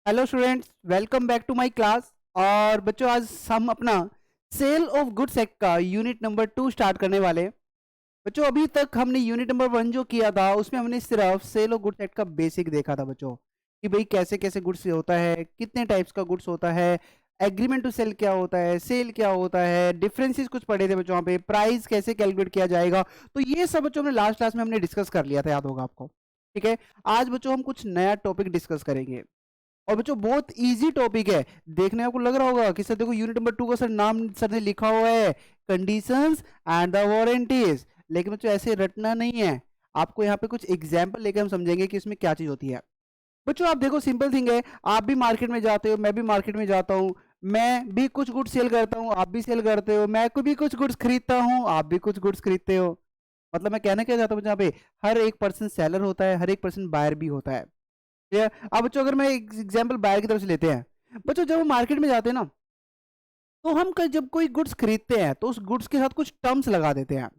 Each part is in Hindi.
Hello students, welcome back to my class. और बच्चों, आज हम अपना सेल ऑफ गुड्स एक्ट का यूनिट नंबर 2 स्टार्ट करने वाले हैं। बच्चों, अभी तक हमने यूनिट नंबर 1 जो किया था उसमें हमने सिर्फ सेल ऑफ गुड्स एक्ट का बेसिक देखा था बच्चों, कि भाई कैसे कैसे गुड्स होता है, कितने टाइप्स का गुड्स होता है, एग्रीमेंट टू सेल क्या होता है, सेल क्या होता है, डिफरेंसेस कुछ पढ़े थे बच्चों। वहाँ पे प्राइस कैसे कैलकुलेट किया जाएगा, तो ये सब बच्चों हमने लास्ट क्लास में हमने डिस्कस कर लिया था, याद होगा आपको। ठीक है, आज बच्चों हम कुछ नया टॉपिक डिस्कस करेंगे। और बच्चों बहुत इजी टॉपिक है, देखने आपको लग रहा होगा कि सर देखो यूनिट नंबर 2 का सर नाम सर ने लिखा हुआ है कंडीशंस एंड द वारंटीज, लेकिन बच्चों ऐसे रटना नहीं है। आपको यहाँ पे कुछ एग्जाम्पल लेके हम समझेंगे कि इसमें क्या चीज होती है। बच्चों आप देखो, सिंपल थिंग है, आप भी मार्केट में जाते हो, मैं भी मार्केट में जाता हूँ, मैं भी कुछ गुड्स सेल करता हूँ, आप भी सेल करते हो, मैं भी कुछ गुड्स खरीदता हूँ, आप भी कुछ गुड्स खरीदते हो। मतलब मैं कहना क्या चाहता हूँ, यहाँ पे हर एक पर्सन सेलर होता है, हर एक पर्सन बायर भी होता है। अब बच्चों अगर मैं एग्जांपल बायर की तरफ से लेते हैं, बच्चों जब हम मार्केट में जाते हैं ना, तो हम जब कोई गुड्स खरीदते हैं तो उस गुड्स के साथ कुछ टर्म्स लगा देते हैं।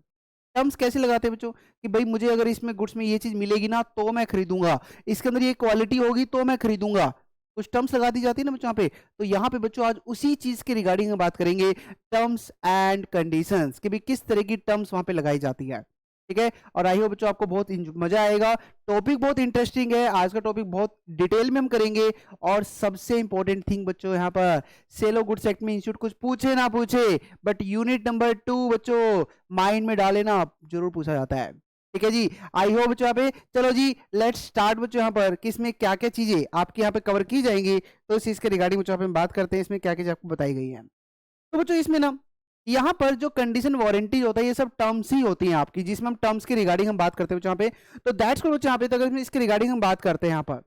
टर्म्स कैसे लगाते हैं बच्चों, कि भाई मुझे अगर इसमें गुड्स में ये चीज मिलेगी ना तो मैं खरीदूंगा, इसके अंदर ये क्वालिटी होगी तो मैं खरीदूंगा। कुछ टर्म्स लगा दी जाती है ना बच्चों यहाँ पे। तो यहाँ पे बच्चों आज उसी चीज के रिगार्डिंग हम बात करेंगे, टर्म्स एंड कंडीशंस, कि भाई किस तरह की टर्म्स वहां पे लगाई जाती है। ठीक है, और आई होप बच्चों आपको बहुत मजा आएगा। टॉपिक बहुत इंटरेस्टिंग है, आज का टॉपिक बहुत डिटेल में हम करेंगे। और सबसे इंपॉर्टेंट थिंग बच्चों यहाँ पर, सेलो गुड्स एक्ट में इंस्टीट्यूट कुछ पूछे ना पूछे, बट यूनिट नंबर 2 बच्चों माइंड में डाले ना, जरूर पूछा जाता है। ठीक है जी, आई होप बच्चों यहाँ पे, चलो जी लेट्स स्टार्ट बच्चों यहाँ पर, कि इसमें क्या क्या चीजें आपके यहाँ पे कवर की जाएंगी। तो इस चीज के रिगार्डिंग बच्चों यहाँ पे हम बात करते हैं, इसमें क्या क्या चीज आपको बताई गई है। तो बच्चों इसमें ना, यहाँ पर जो कंडीशन वारंटी होता है ये सब टर्म्स ही होती हैं आपकी, जिसमें हम टर्म्स के रिगार्डिंग हम बात करते हैं यहाँ पे। तो दैट्स को बच्चों यहाँ पे, तो अगर इसके रिगार्डिंग हम बात करते हैं यहाँ पर,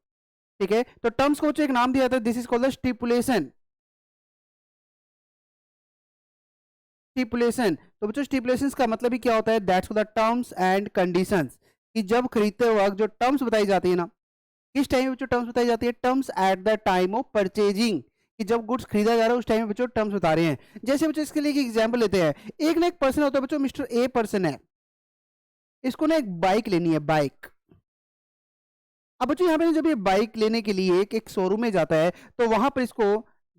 ठीक है, तो टर्म्स को बच्चों एक नाम दिया जाता है, this is called the stipulation. Stipulation, तो बच्चों स्टिपुलेशन का मतलब ही क्या होता है, that's the terms and conditions, कि जब खरीदते वक्त जो टर्म्स बताई जाती है ना, किस टाइम में जो टर्म्स बताई जाती है, terms eight the time of purchasing, कि जब गुड्स खरीदा जा रहा है उस टाइम में बच्चों टर्म्स बता रहे हैं। जैसे बच्चों इसके लिए एक एग्जांपल लेते हैं, एक ना एक पर्सन होता है बच्चों, मिस्टर ए पर्सन है, इसको ना एक बाइक लेनी है, बाइक। अब बच्चों यहाँ पे जब ये बाइक लेने के लिए एक शोरूम में जाता है, तो वहां पर इसको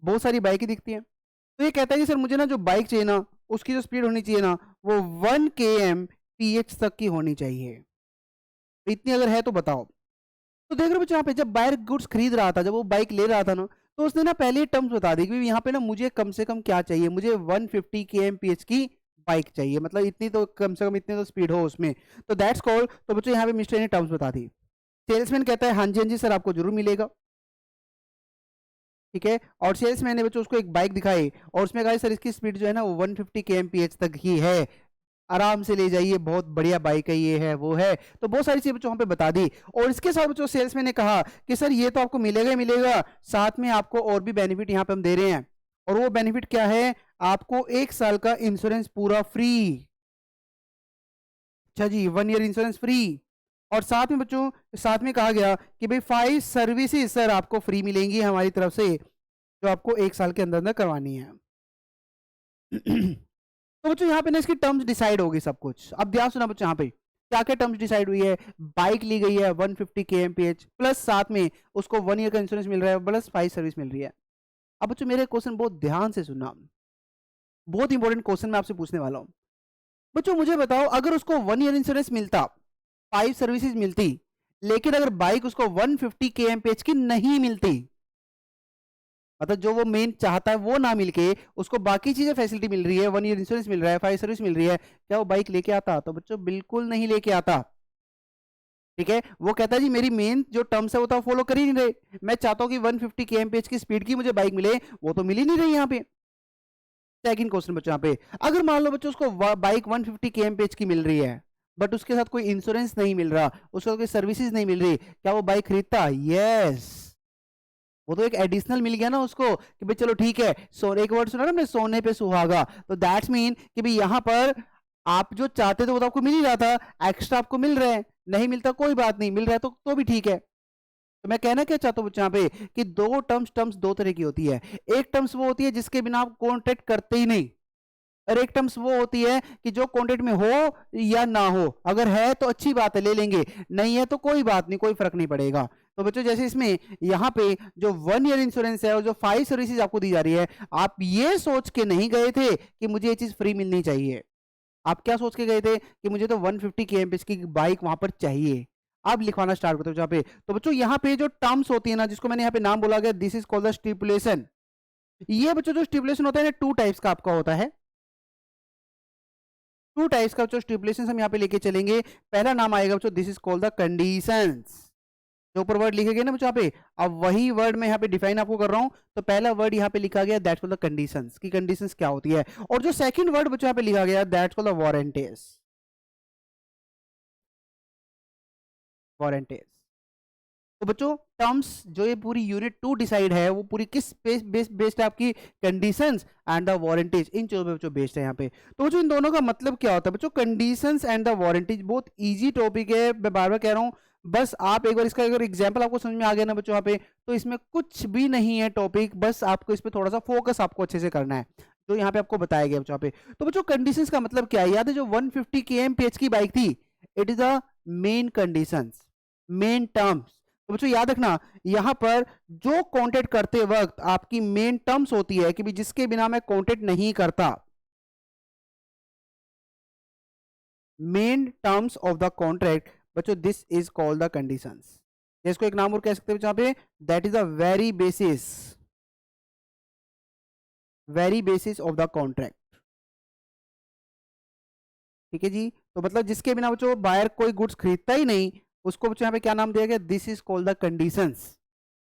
बहुत सारी बाइकें दिखती हैं। तो ये कहता है कि सर मुझे ना जो बाइक चाहिए ना, उसकी जो स्पीड होनी चाहिए ना, वो 1 km/h तक की होनी चाहिए। तो इतनी अगर है तो बताओ। तो देख रहे हो बच्चों, यहाँ पे जब बायर गुड्स खरीद रहा था, जब वो बाइक ले रहा था ना, तो उसने ना पहले ही टर्म्स बता दी कि यहाँ पे ना मुझे कम से कम क्या चाहिए, मुझे 150 km/h की बाइक चाहिए, मतलब इतनी तो कम से कम इतनी तो स्पीड हो उसमें। तो दैट्स कॉल्ड, तो बच्चों यहाँ पे मिस्टर ने टर्म्स बता दी। सेल्समैन कहता है हाँ जी सर आपको जरूर मिलेगा। ठीक है, और सेल्समैन ने बच्चों उसको एक बाइक दिखाई, और उसमें कहा सर इसकी स्पीड जो है ना वो 150 km/h तक ही है, आराम से ले जाइए, बहुत बढ़िया बाइक है, ये है वो है। तो बहुत सारी चीजें बच्चों वहां पे बता दी। और इसके साथ बच्चों सेल्समैन ने कहा कि सर ये तो आपको मिलेगा ही मिलेगा, साथ में आपको और भी बेनिफिट यहाँ पे हम दे रहे हैं। और वो बेनिफिट क्या है, आपको 1 साल का इंश्योरेंस पूरा फ्री। अच्छा जी, 1 ईयर इंश्योरेंस फ्री। और साथ में बच्चों, साथ में कहा गया कि भाई 5 सर्विसेज सर आपको फ्री मिलेंगी हमारी तरफ से, जो आपको 1 साल के अंदर अंदर करवानी है। तो बच्चों यहाँ पे ना इसकी टर्म्स डिसाइड होगी सब कुछ। अब ध्यान सुना बच्चों, यहाँ पे क्या क्या टर्म्स डिसाइड हुई है। बाइक ली गई है 150 km/h, प्लस साथ में उसको 1 ईयर का इंश्योरेंस मिल रहा है, प्लस 5 सर्विस मिल रही है। अब बच्चों मेरे क्वेश्चन बहुत ध्यान से सुनना, बहुत इंपॉर्टेंट क्वेश्चन मैं आपसे पूछने वाला हूँ। बच्चों मुझे बताओ, अगर उसको 1 ईयर इंश्योरेंस मिलता, 5 सर्विसेज मिलती, लेकिन अगर बाइक उसको 150 km/h की नहीं मिलती, मतलब जो वो मेन चाहता है वो ना मिलके उसको बाकी चीजें फैसिलिटी मिल रही है, 1 ईयर इंश्योरेंस मिल रहा है, 5 सर्विस मिल रही है, क्या वो बाइक लेके आता? तो बच्चों बिल्कुल नहीं लेके आता। ठीक है, वो कहता है जी मेरी मेन जो टर्म्स है वो तो फॉलो कर ही नहीं रहे, मैं चाहता हूँ कि 150 km/h की स्पीड की मुझे बाइक मिले, वो तो मिल ही नहीं रही यहाँ पे। सेकंड क्वेश्चन बच्चों यहाँ पे, अगर मान लो बच्चों उसको बाइक 150 km/h की मिल रही है, बट उसके साथ कोई इंश्योरेंस नहीं मिल रहा, उसके साथ कोई सर्विसेज नहीं मिल रही, क्या वो बाइक खरीदता? यस, वो तो एक एडिशनल मिल गया ना उसको, कि भाई चलो ठीक है, सो एक वर्ड सुना ना हमने, सोने पे सुहागा। तो दैट्स मीन कि भाई यहाँ पर आप जो चाहते थे वो तो आपको मिल ही रहा था, एक्स्ट्रा आपको मिल रहा है, नहीं मिलता कोई बात नहीं, मिल रहा है तो भी ठीक है। तो मैं कहना क्या चाहता हूँ बच्चों यहाँ पे, कि दो टर्म्स दो तरह की होती है। एक टर्म्स वो होती है जिसके बिना आप कॉन्ट्रैक्ट करते ही नहीं, और एक टर्म्स वो होती है कि जो कॉन्ट्रैक्ट में हो या ना हो, अगर है तो अच्छी बात है ले लेंगे, नहीं है तो कोई बात नहीं, कोई फर्क नहीं पड़ेगा। तो बच्चों जैसे इसमें यहाँ पे जो 1 ईयर इंश्योरेंस है और जो 5 सर्विसेज आपको दी जा रही है, आप ये सोच के नहीं गए थे कि मुझे ये चीज फ्री मिलनी चाहिए। आप क्या सोच के गए थे कि मुझे तो 150 kmph की बाइक वहां पर चाहिए। अब लिखवाना स्टार्ट करते हो जहाँ पे। तो बच्चों यहाँ पे जो टर्म्स होती है ना, जिसको मैंने यहाँ पे नाम बोला गया, this is called the stipulation. ये बच्चों जो स्टिपुलेशन होता है ना, 2 टाइप्स का आपका होता है। 2 टाइप्स का जो स्टिपुलेशन हम यहाँ पे लेके चलेंगे। पहला नाम आएगा बच्चों, this is called the conditions. जो ऊपर वर्ड लिखे गए ना बच्चों यहाँ पे, अब वही वर्ड मैं यहाँ पे डिफाइन आपको कर रहा हूँ। तो पहला वर्ड यहाँ पे लिखा गया दैट्स कॉल्ड द कंडीशंस, की कंडीशंस क्या होती है। और जो सेकंड वर्ड बच्चों यहाँ पे लिखा गया that's called the warranties. Warranties. तो बच्चों टर्म्स जो ये पूरी यूनिट 2 डिसाइड है, वो पूरी किस बेस्ड है, आपकी कंडीशंस एंड द वारंटीज, इन चीजों पे बच्चों बेस्ड है यहाँ पे। तो बच्चों इन दोनों का मतलब क्या होता है बच्चों, कंडीशंस एंड द वारंटीज बहुत इजी टॉपिक है, मैं बार बार कह रहा हूँ। बस आप एक बार इसका अगर एग्जाम्पल आपको समझ में आ गया ना बच्चों यहाँ पे, तो इसमें कुछ भी नहीं है टॉपिक, बस आपको इस पे थोड़ा सा फोकस आपको अच्छे से करना है जो यहाँ पे आपको बताया गया बच्चों पे। तो बच्चों कंडीशंस का मतलब क्या है, याद है जो 150 kmph की बाइक थी, it is the main conditions, main terms. तो बच्चों याद रखना, यहां पर जो कॉन्टेक्ट करते वक्त आपकी मेन टर्म्स होती है कि भी जिसके बिना मैं कॉन्टेक्ट नहीं करता, main terms of the contract बच्चों, this is called the conditions. इसको एक नाम और कह सकते हैं यहाँ पे, that is the very basis of the contract. ठीक है जी। तो मतलब जिसके बिना बच्चों बायर कोई गुड्स खरीदता ही नहीं, उसको बच्चों यहाँ पे क्या नाम दिया गया, this is called the conditions.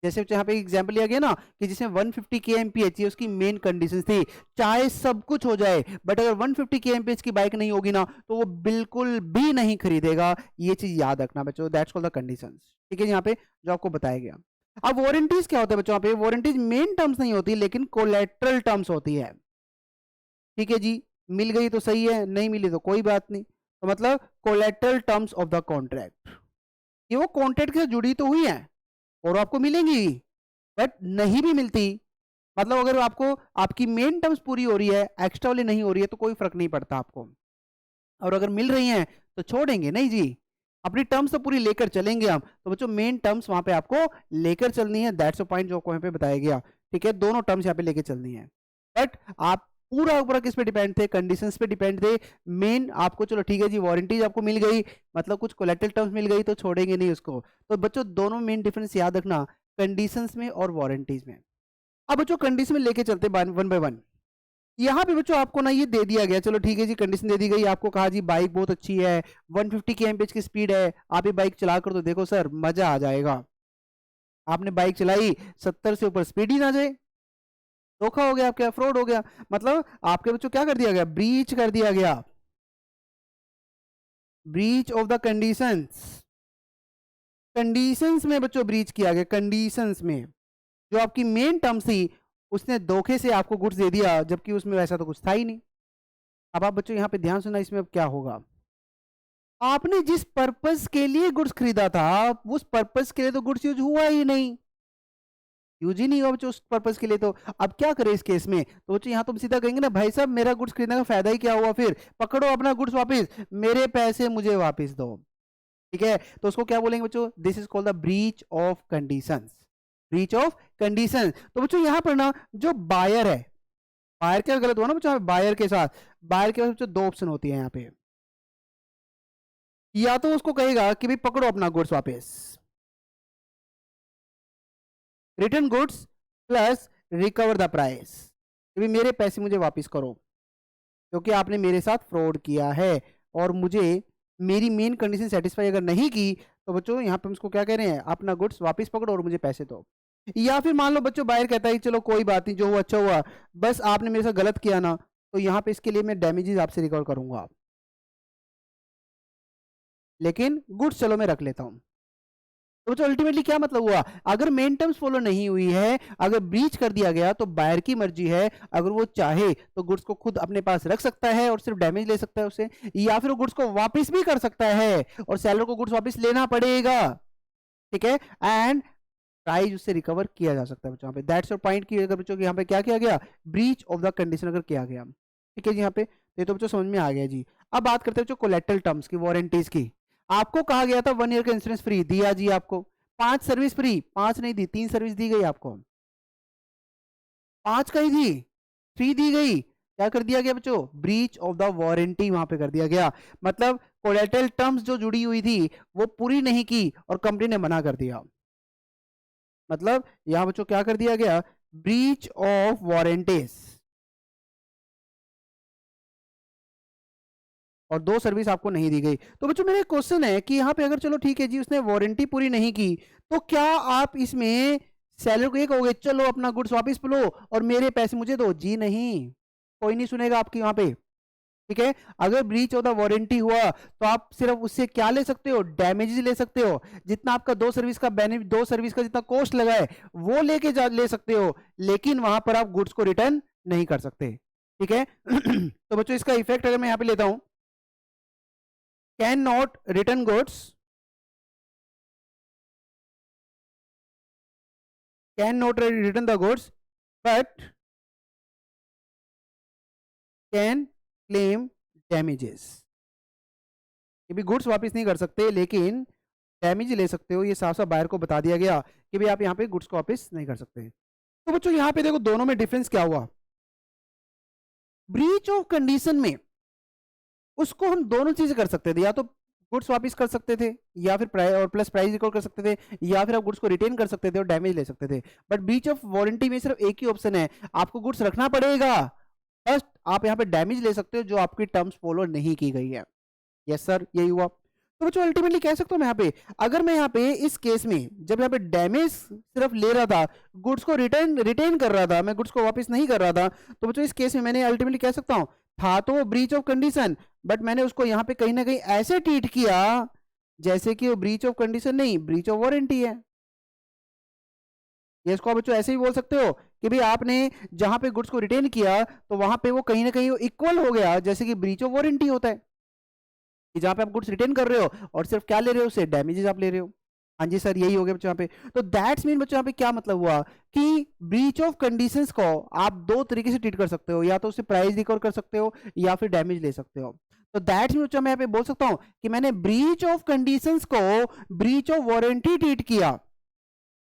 जैसे यहाँ पे एग्जांपल लिया गया ना कि जिसमें 150 kmph उसकी मेन कंडीशन थी, चाहे सब कुछ हो जाए बट अगर 150 kmph की बाइक नहीं होगी ना, तो वो बिल्कुल भी नहीं खरीदेगा। ये चीज याद रखना बच्चों, दैट्स कॉल्ड द कंडीशंस। ठीक है यहाँ पे जो आपको बताया गया। अब वारंटीज क्या होता है बच्चों, यहाँ पे वारंटीज मेन टर्म्स नहीं होती लेकिन कोलेट्रल टर्म्स होती है। ठीक है जी, मिल गई तो सही है, नहीं मिली तो कोई बात नहीं। तो मतलब collateral terms of the contract, ये वो कॉन्ट्रैक्ट से जुड़ी तो हुई है और आपको मिलेंगी, बट नहीं भी मिलती, मतलब अगर आपको आपकी मेन टर्म्स पूरी हो रही है, एक्स्ट्रा वाली नहीं हो रही है, तो कोई फर्क नहीं पड़ता आपको। और अगर मिल रही हैं तो छोड़ेंगे नहीं जी, अपनी टर्म्स तो पूरी लेकर चलेंगे हम। तो बच्चों मेन टर्म्स वहां पे आपको लेकर चलनी है, दैट्स अ पॉइंट जो आपको यहाँ पे बताया गया। ठीक है, दोनों टर्म्स यहाँ पे लेकर चलनी है, बट आप पूरा पूरा किस पे डिपेंड थे, कंडीशंस पे डिपेंड थे। मेन आपको चलो ठीक है जी, वारंटीज आपको मिल गई, मतलब कुछ कोलेटरल टर्म्स मिल गई, तो छोड़ेंगे नहीं उसको। तो बच्चों दोनों मेन डिफरेंस याद रखना, कंडीशंस में और वारंटीज में। अब बच्चों कंडीशन में लेके चलते वन बाय वन। यहाँ पे बच्चों आपको ना ये दे दिया गया, चलो ठीक है जी, कंडीशन दे दी गई, आपको कहा जी बाइक बहुत अच्छी है, 150 kmph की स्पीड है, आप ये बाइक चला कर तो देखो सर मजा आ जाएगा। आपने बाइक चलाई, 70 से ऊपर स्पीड ही ना जाए, धोखा हो गया, आपका फ्रॉड हो गया। मतलब आपके बच्चों क्या कर दिया गया, ब्रीच कर दिया गया, breach of the conditions. Conditions में बच्चों ब्रीच किया गया, कंडीशंस में जो आपकी मेन टर्म्स थी, उसने धोखे से आपको गुड्स दे दिया, जबकि उसमें वैसा तो कुछ था ही नहीं। अब आप बच्चों यहाँ पे ध्यान सुनना, इसमें अब क्या होगा, आपने जिस पर्पस के लिए गुड्स खरीदा था, उस पर्पस के लिए तो गुड्स यूज हुआ ही नहीं, यूज ही नहीं हुआ बच्चों उस पर्पस के लिए। तो अब क्या करें इस केस में, तो बच्चों यहाँ तुम सीधा कहेंगे ना, भाई साहब मेरा गुड्स खरीदने का फायदा ही क्या हुआ, फिर पकड़ो अपना गुड्स वापस, मेरे पैसे मुझे वापस दो। ठीक है, तो उसको क्या बोलेंगे बच्चों, this is called the breach of conditions, breach of condition. तो बच्चों यहाँ पर ना जो बायर है, बायर क्या गलत हुआ ना बच्चों, बायर के साथ, बायर के पास बच्चों दो ऑप्शन होती है यहाँ पे, या तो उसको कहेगा कि भाई पकड़ो अपना गुड्स वापस, return goods plus recover the price, कि भाई मेरे पैसे मुझे वापस करो क्योंकि आपने मेरे साथ फ्रॉड किया है और मुझे मेरी मेन कंडीशन सेटिस्फाई अगर नहीं की, तो बच्चों यहाँ पे हम इसको क्या कह रहे हैं, अपना गुड्स वापस पकड़ो और मुझे पैसे दो। या फिर मान लो बच्चों बायर कहता है चलो कोई बात नहीं, जो हुआ अच्छा हुआ, बस आपने मेरे साथ गलत किया ना, तो यहाँ पे इसके लिए मैं डैमेजेस आपसे रिकवर करूंगा, लेकिन गुड्स चलो मैं रख लेता हूँ। तो अल्टीमेटली क्या मतलब हुआ, अगर मेन टर्म्स फॉलो नहीं हुई है, अगर ब्रीच कर दिया गया, तो बायर की मर्जी है, अगर वो चाहे तो गुड्स को खुद अपने पास रख सकता है और सिर्फ डैमेज ले सकता है उससे, या फिर वो गुड्स को वापस भी कर सकता है और सेलर को गुड्स वापस लेना पड़ेगा। ठीक है, एंड प्राइस उससे रिकवर किया जा सकता है बच्चों, यहाँ पे दैट्स योर पॉइंट की, अगर बच्चों यहाँ पे क्या किया गया, ब्रीच ऑफ द कंडीशन अगर किया गया। ठीक है जी, यहाँ पे ये तो बच्चों समझ में आ गया जी। अब बात करते हैं बच्चों कोलेटरल टर्म्स की, वारंटीज की। आपको कहा गया था 1 ईयर का इंश्योरेंस फ्री, दिया जी आपको, 5 सर्विस फ्री, 5 नहीं दी, 3 सर्विस दी गई आपको, 5 का ही दी, 3 दी गई, क्या कर दिया गया बच्चों, ब्रीच ऑफ द वारंटी वहां पे कर दिया गया। मतलब कोलेटरल टर्म्स जो जुड़ी हुई थी वो पूरी नहीं की और कंपनी ने मना कर दिया। मतलब यहां बच्चों क्या कर दिया गया, ब्रीच ऑफ वारंटीज, और 2 सर्विस आपको नहीं दी गई। तो बच्चों मेरा क्वेश्चन है कि यहाँ पे अगर चलो ठीक है जी उसने वारंटी पूरी नहीं की, तो क्या आप इसमें सेलर को ये कहोगे चलो अपना गुड्स वापस लो और मेरे पैसे मुझे दो? जी नहीं, कोई नहीं सुनेगा आपकी वहां पे। ठीक है, अगर ब्रीच ऑफ द वारंटी हुआ तो आप सिर्फ उससे क्या ले सकते हो, डैमेजेस ले सकते हो, जितना आपका 2 सर्विस का बेनिफिट, 2 सर्विस का जितना कॉस्ट लगा है वो लेके ले सकते हो, लेकिन वहां पर आप गुड्स को रिटर्न नहीं कर सकते। ठीक है तो बच्चों इसका इफेक्ट अगर मैं यहां पे लेता हूं, can not return goods, can not return the goods but can claim damages. कि भी गुड्स वापस नहीं कर सकते लेकिन डैमेज ले सकते हो, ये साफ साफ बायर को बता दिया गया कि भाई आप यहाँ पे गुड्स को वापस नहीं कर सकते। तो बच्चों यहाँ पे देखो दोनों में डिफरेंस क्या हुआ, ब्रीच ऑफ कंडीशन में उसको हम दोनों चीजें कर सकते थे, या तो गुड्स वापस कर सकते थे या फिर और प्लस प्राइस रिकॉर्ड कर सकते थे, या फिर आप गुड्स को रिटेन कर सकते थे और डैमेज ले सकते थे। बट ब्रीच ऑफ वारंटी में सिर्फ एक ही ऑप्शन है, आपको गुड्स रखना पड़ेगा, फर्स्ट आप यहाँ पे डैमेज ले सकते हो जो आपकी टर्म्स फॉलो नहीं की गई है। यस सर, यही हुआ। तो बच्चों अल्टीमेटली कह सकता हूं मैं यहाँ पे, अगर मैं यहाँ पे इस केस में जब यहाँ पे डैमेज सिर्फ ले रहा था, गुड्स को रिटेन कर रहा था, मैं गुड्स को वापस नहीं कर रहा था, तो बच्चों इस केस में मैंने अल्टीमेटली कह सकता हूं था तो वो ब्रीच ऑफ कंडीशन, बट मैंने उसको यहाँ पे कहीं ना कहीं ऐसे ट्रीट किया जैसे कि वो ब्रीच ऑफ कंडीशन नहीं, ब्रीच ऑफ वारंटी है। ये इसको आप बच्चों ऐसे ही बोल सकते हो कि भाई आपने जहां पे गुड्स को रिटेन किया तो वहां पे वो कहीं ना कहीं इक्वल हो गया जैसे कि ब्रीच ऑफ वारंटी होता है, कि जहां पे आप गुड्स रिटेन कर रहे हो और सिर्फ क्या ले रहे हो, उससे डैमेजेस आप ले रहे हो। हाँ जी सर, यही हो गया बच्चों यहाँ पे। तो दैट्स मीन बच्चों यहाँ पे क्या मतलब हुआ कि ब्रीच ऑफ कंडीशंस को आप दो तरीके से ट्रीट कर सकते हो, या तो उससे प्राइस रिकवर कर सकते हो या फिर डैमेज ले सकते हो। तो दैट्स मीन बच्चों मैं यहाँ पे बोल सकता हूँ कि मैंने ब्रीच ऑफ कंडीशंस को ब्रीच ऑफ वारंटी ट्रीट किया,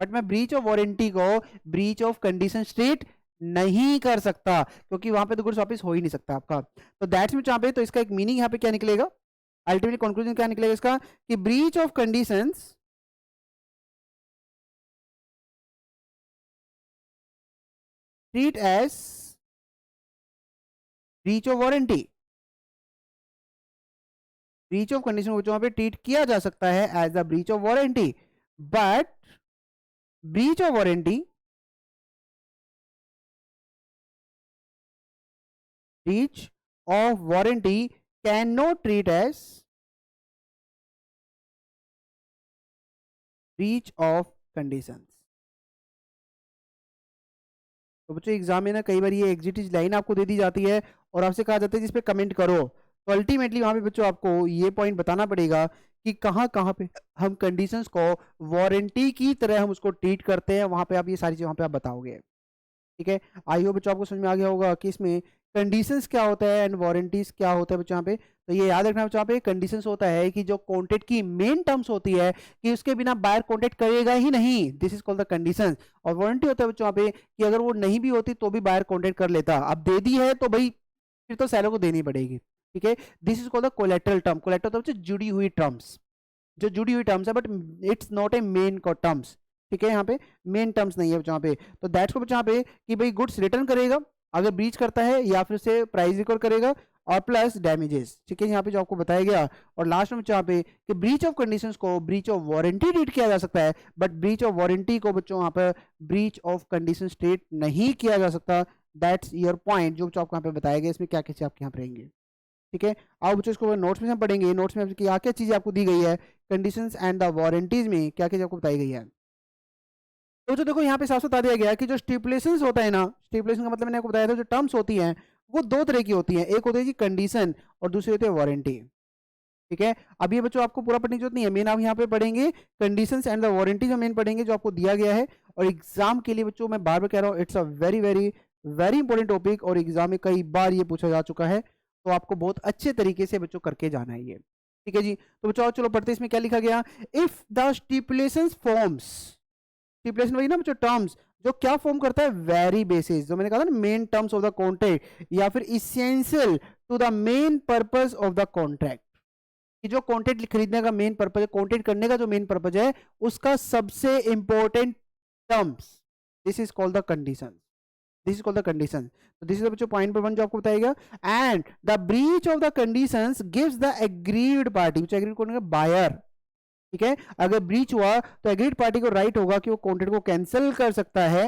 बट मैं ब्रीच ऑफ वारंटी को ब्रीच ऑफ कंडीशन ट्रीट नहीं कर सकता, क्योंकि वहां पे तो गुड्स वापस हो ही नहीं सकता आपका। तो दैट्स मीन यहाँ पे, तो इसका एक मीनिंग यहाँ पे क्या निकलेगा, अल्टीमेटली कंक्लूजन क्या निकलेगा इसका, कि breach of conditions treat as breach of warranty, breach of condition वहां पे ट्रीट किया जा सकता है as the breach of warranty, but breach of warranty, breach of warranty can not treat as breach of conditions. तो बच्चों एग्जाम में ना कई बार ये एग्जिट लाइन आपको दे दी जाती है और आपसे कहा जाता है जिस पे कमेंट करो, तो अल्टीमेटली वहां पे बच्चों आपको ये पॉइंट बताना पड़ेगा कि कहाँ कहाँ पे हम कंडीशंस को वारंटी की तरह हम उसको ट्रीट करते हैं, वहां पे आप ये सारी चीज़ वहां पे आप बताओगे। ठीक है, आई होप बच्चों आपको समझ में आ गया होगा कि इसमें कंडीशंस क्या होता है एंड वारंटीज क्या होता है बच्चों यहाँ पे। तो ये याद रखना बच्चों, यहाँ पे कंडीशंस होता है कि जो कॉन्ट्रैक्ट की मेन टर्म्स होती है कि उसके बिना बायर कॉन्ट्रैक्ट करेगा ही नहीं, this is called the conditions. और वारंटी होता है बच्चों यहाँ पे कि अगर वो नहीं भी होती तो भी बायर कॉन्ट्रैक्ट कर लेता, अब दे दी है तो भाई फिर तो सेलर को देनी पड़ेगी। ठीक है, this is called the collateral term, collateral होता है जुड़ी हुई टर्म्स, जो जुड़ी हुई टर्म्स है but it's not a main terms. ठीक है, यहाँ पे मेन टर्म्स नहीं है जहाँ पे। तो दैट्स को यहाँ पे कि भाई गुड्स रिटर्न करेगा अगर ब्रीच करता है, या फिर से प्राइस रिकवर करेगा और प्लस डैमेजेस। ठीक है, यहाँ पे जो आपको बताया गया। और लास्ट में यहाँ पे कि ब्रीच ऑफ कंडीशंस को ब्रीच ऑफ वारंटी ट्रीट किया जा सकता है, बट ब्रीच ऑफ वारंटी को बच्चों यहाँ पर ब्रीच ऑफ कंडीशन ट्रीट नहीं किया जा सकता। दैट्स योर पॉइंट जो आपको यहाँ पे बताया गया, इसमें क्या क्या चीज़ आपके यहाँ पे रहेंगे। ठीक है, आओ बच्चों इसको नोट्स में हम पढ़ेंगे, नोट्स में क्या क्या चीज़ें आपको दी गई है कंडीशंस एंड द वारंटीज में क्या क्या आपको बताई गई है। तो जो देखो यहाँ पे साफ साफ बता दिया गया कि जो स्टिपुलेशंस होता है ना, स्टिपुलेशन का मतलब मैंने आपको बताया था, जो टर्म्स होती हैं वो दो तरह की होती हैं, एक होती है जी कंडीशन और दूसरी होती है वारंटी। ठीक है, अब ये बच्चों आपको पूरा पढ़ने की जरूरत नहीं है, मेन आप यहाँ पे पढ़ेंगे कंडीशंस एंड द वारंटी, जो मेन पढ़ेंगे जो आपको दिया गया है। और एग्जाम के लिए बच्चों मैं बार बार कह रहा हूँ, it's a very very very important topic, और एग्जाम में कई बार ये पूछा जा चुका है, तो आपको बहुत अच्छे तरीके से बच्चों करके जाना है ये। ठीक है जी। तो बच्चों चलो पढ़ते इसमें क्या लिखा गया, इफ द स्टिपुलेशंस फॉर्म्स, स्टिपुलेशन वही ना बच्चों, टर्म्स जो क्या फॉर्म करता है, वेरी बेसिस, जो मैंने कहा था ना main terms of the contract या फिर essential to the main purpose of the contract, कि जो कॉन्ट्रैक्ट खरीदने का मेन पर्पस है, कॉन्ट्रैक्ट करने का जो मेन पर्पस है, उसका सबसे important terms, this is called the condition, this is called the condition. तो दिस इज बच्चों पॉइंट नंबर 1 जो आपको बताएगा, and the breach of the conditions gives the agreed party, agreed कौन है, बायर, ठीक है। अगर ब्रीच हुआ तो एग्रीड पार्टी को राइट होगा कि वो कॉन्ट्रैक्ट को कैंसिल कर सकता है,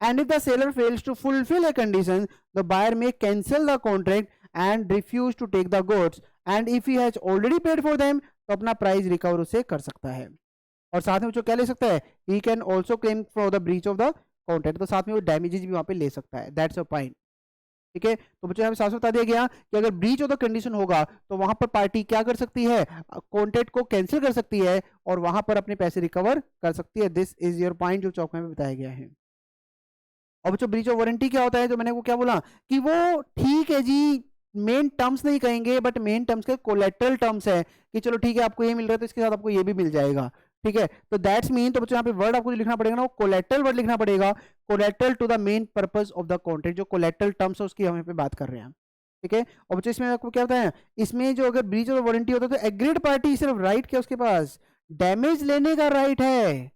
and if the seller fails to fulfil a condition the buyer may cancel the contract and refuse to take the goods, and if he has already paid for them तो अपना प्राइस रिकवर उसे कर सकता है। और साथ में बच्चों क्या ले सकता है, he can also claim for the breach of the contract, तो साथ में वो डैमेजेस भी वहां पे ले सकता है, दैट्स अ पॉइंट, ठीक है। तो बच्चों यहाँ पे साफ बता दिया गया कि अगर ब्रीच ऑफ द कंडीशन होगा तो वहां पर पार्टी क्या कर सकती है, कॉन्ट्रैक्ट को कैंसिल कर सकती है और वहां पर अपने पैसे रिकवर कर सकती है। दिस इज योर पॉइंट जो चौक में बताया गया है। और बच्चों ब्रीच ऑफ वारंटी क्या होता है, जो मैंने वो क्या बोला कि वो ठीक है जी, मेन टर्म्स नहीं कहेंगे बट मेन टर्म्स के कोलेटरल टर्म्स है, कि चलो ठीक है आपको ये मिल रहा है तो इसके साथ आपको ये भी मिल जाएगा, ठीक है। तो दैट्स मीन, तो बच्चों यहाँ पे वर्ड आपको लिखना पड़ेगा ना, वो कोलेटरल वर्ड लिखना पड़ेगा, collateral to the main purpose of the contract, जो कोलेटरल टर्म्स है उसकी हम यहाँ पे बात कर रहे हैं, ठीक है। और बच्चों इसमें आपको क्या होता है, इसमें जो अगर ब्रीच ऑफ वारंटी होता है तो एग्रीड पार्टी सिर्फ राइट क्या उसके पास, डैमेज लेने का राइट है,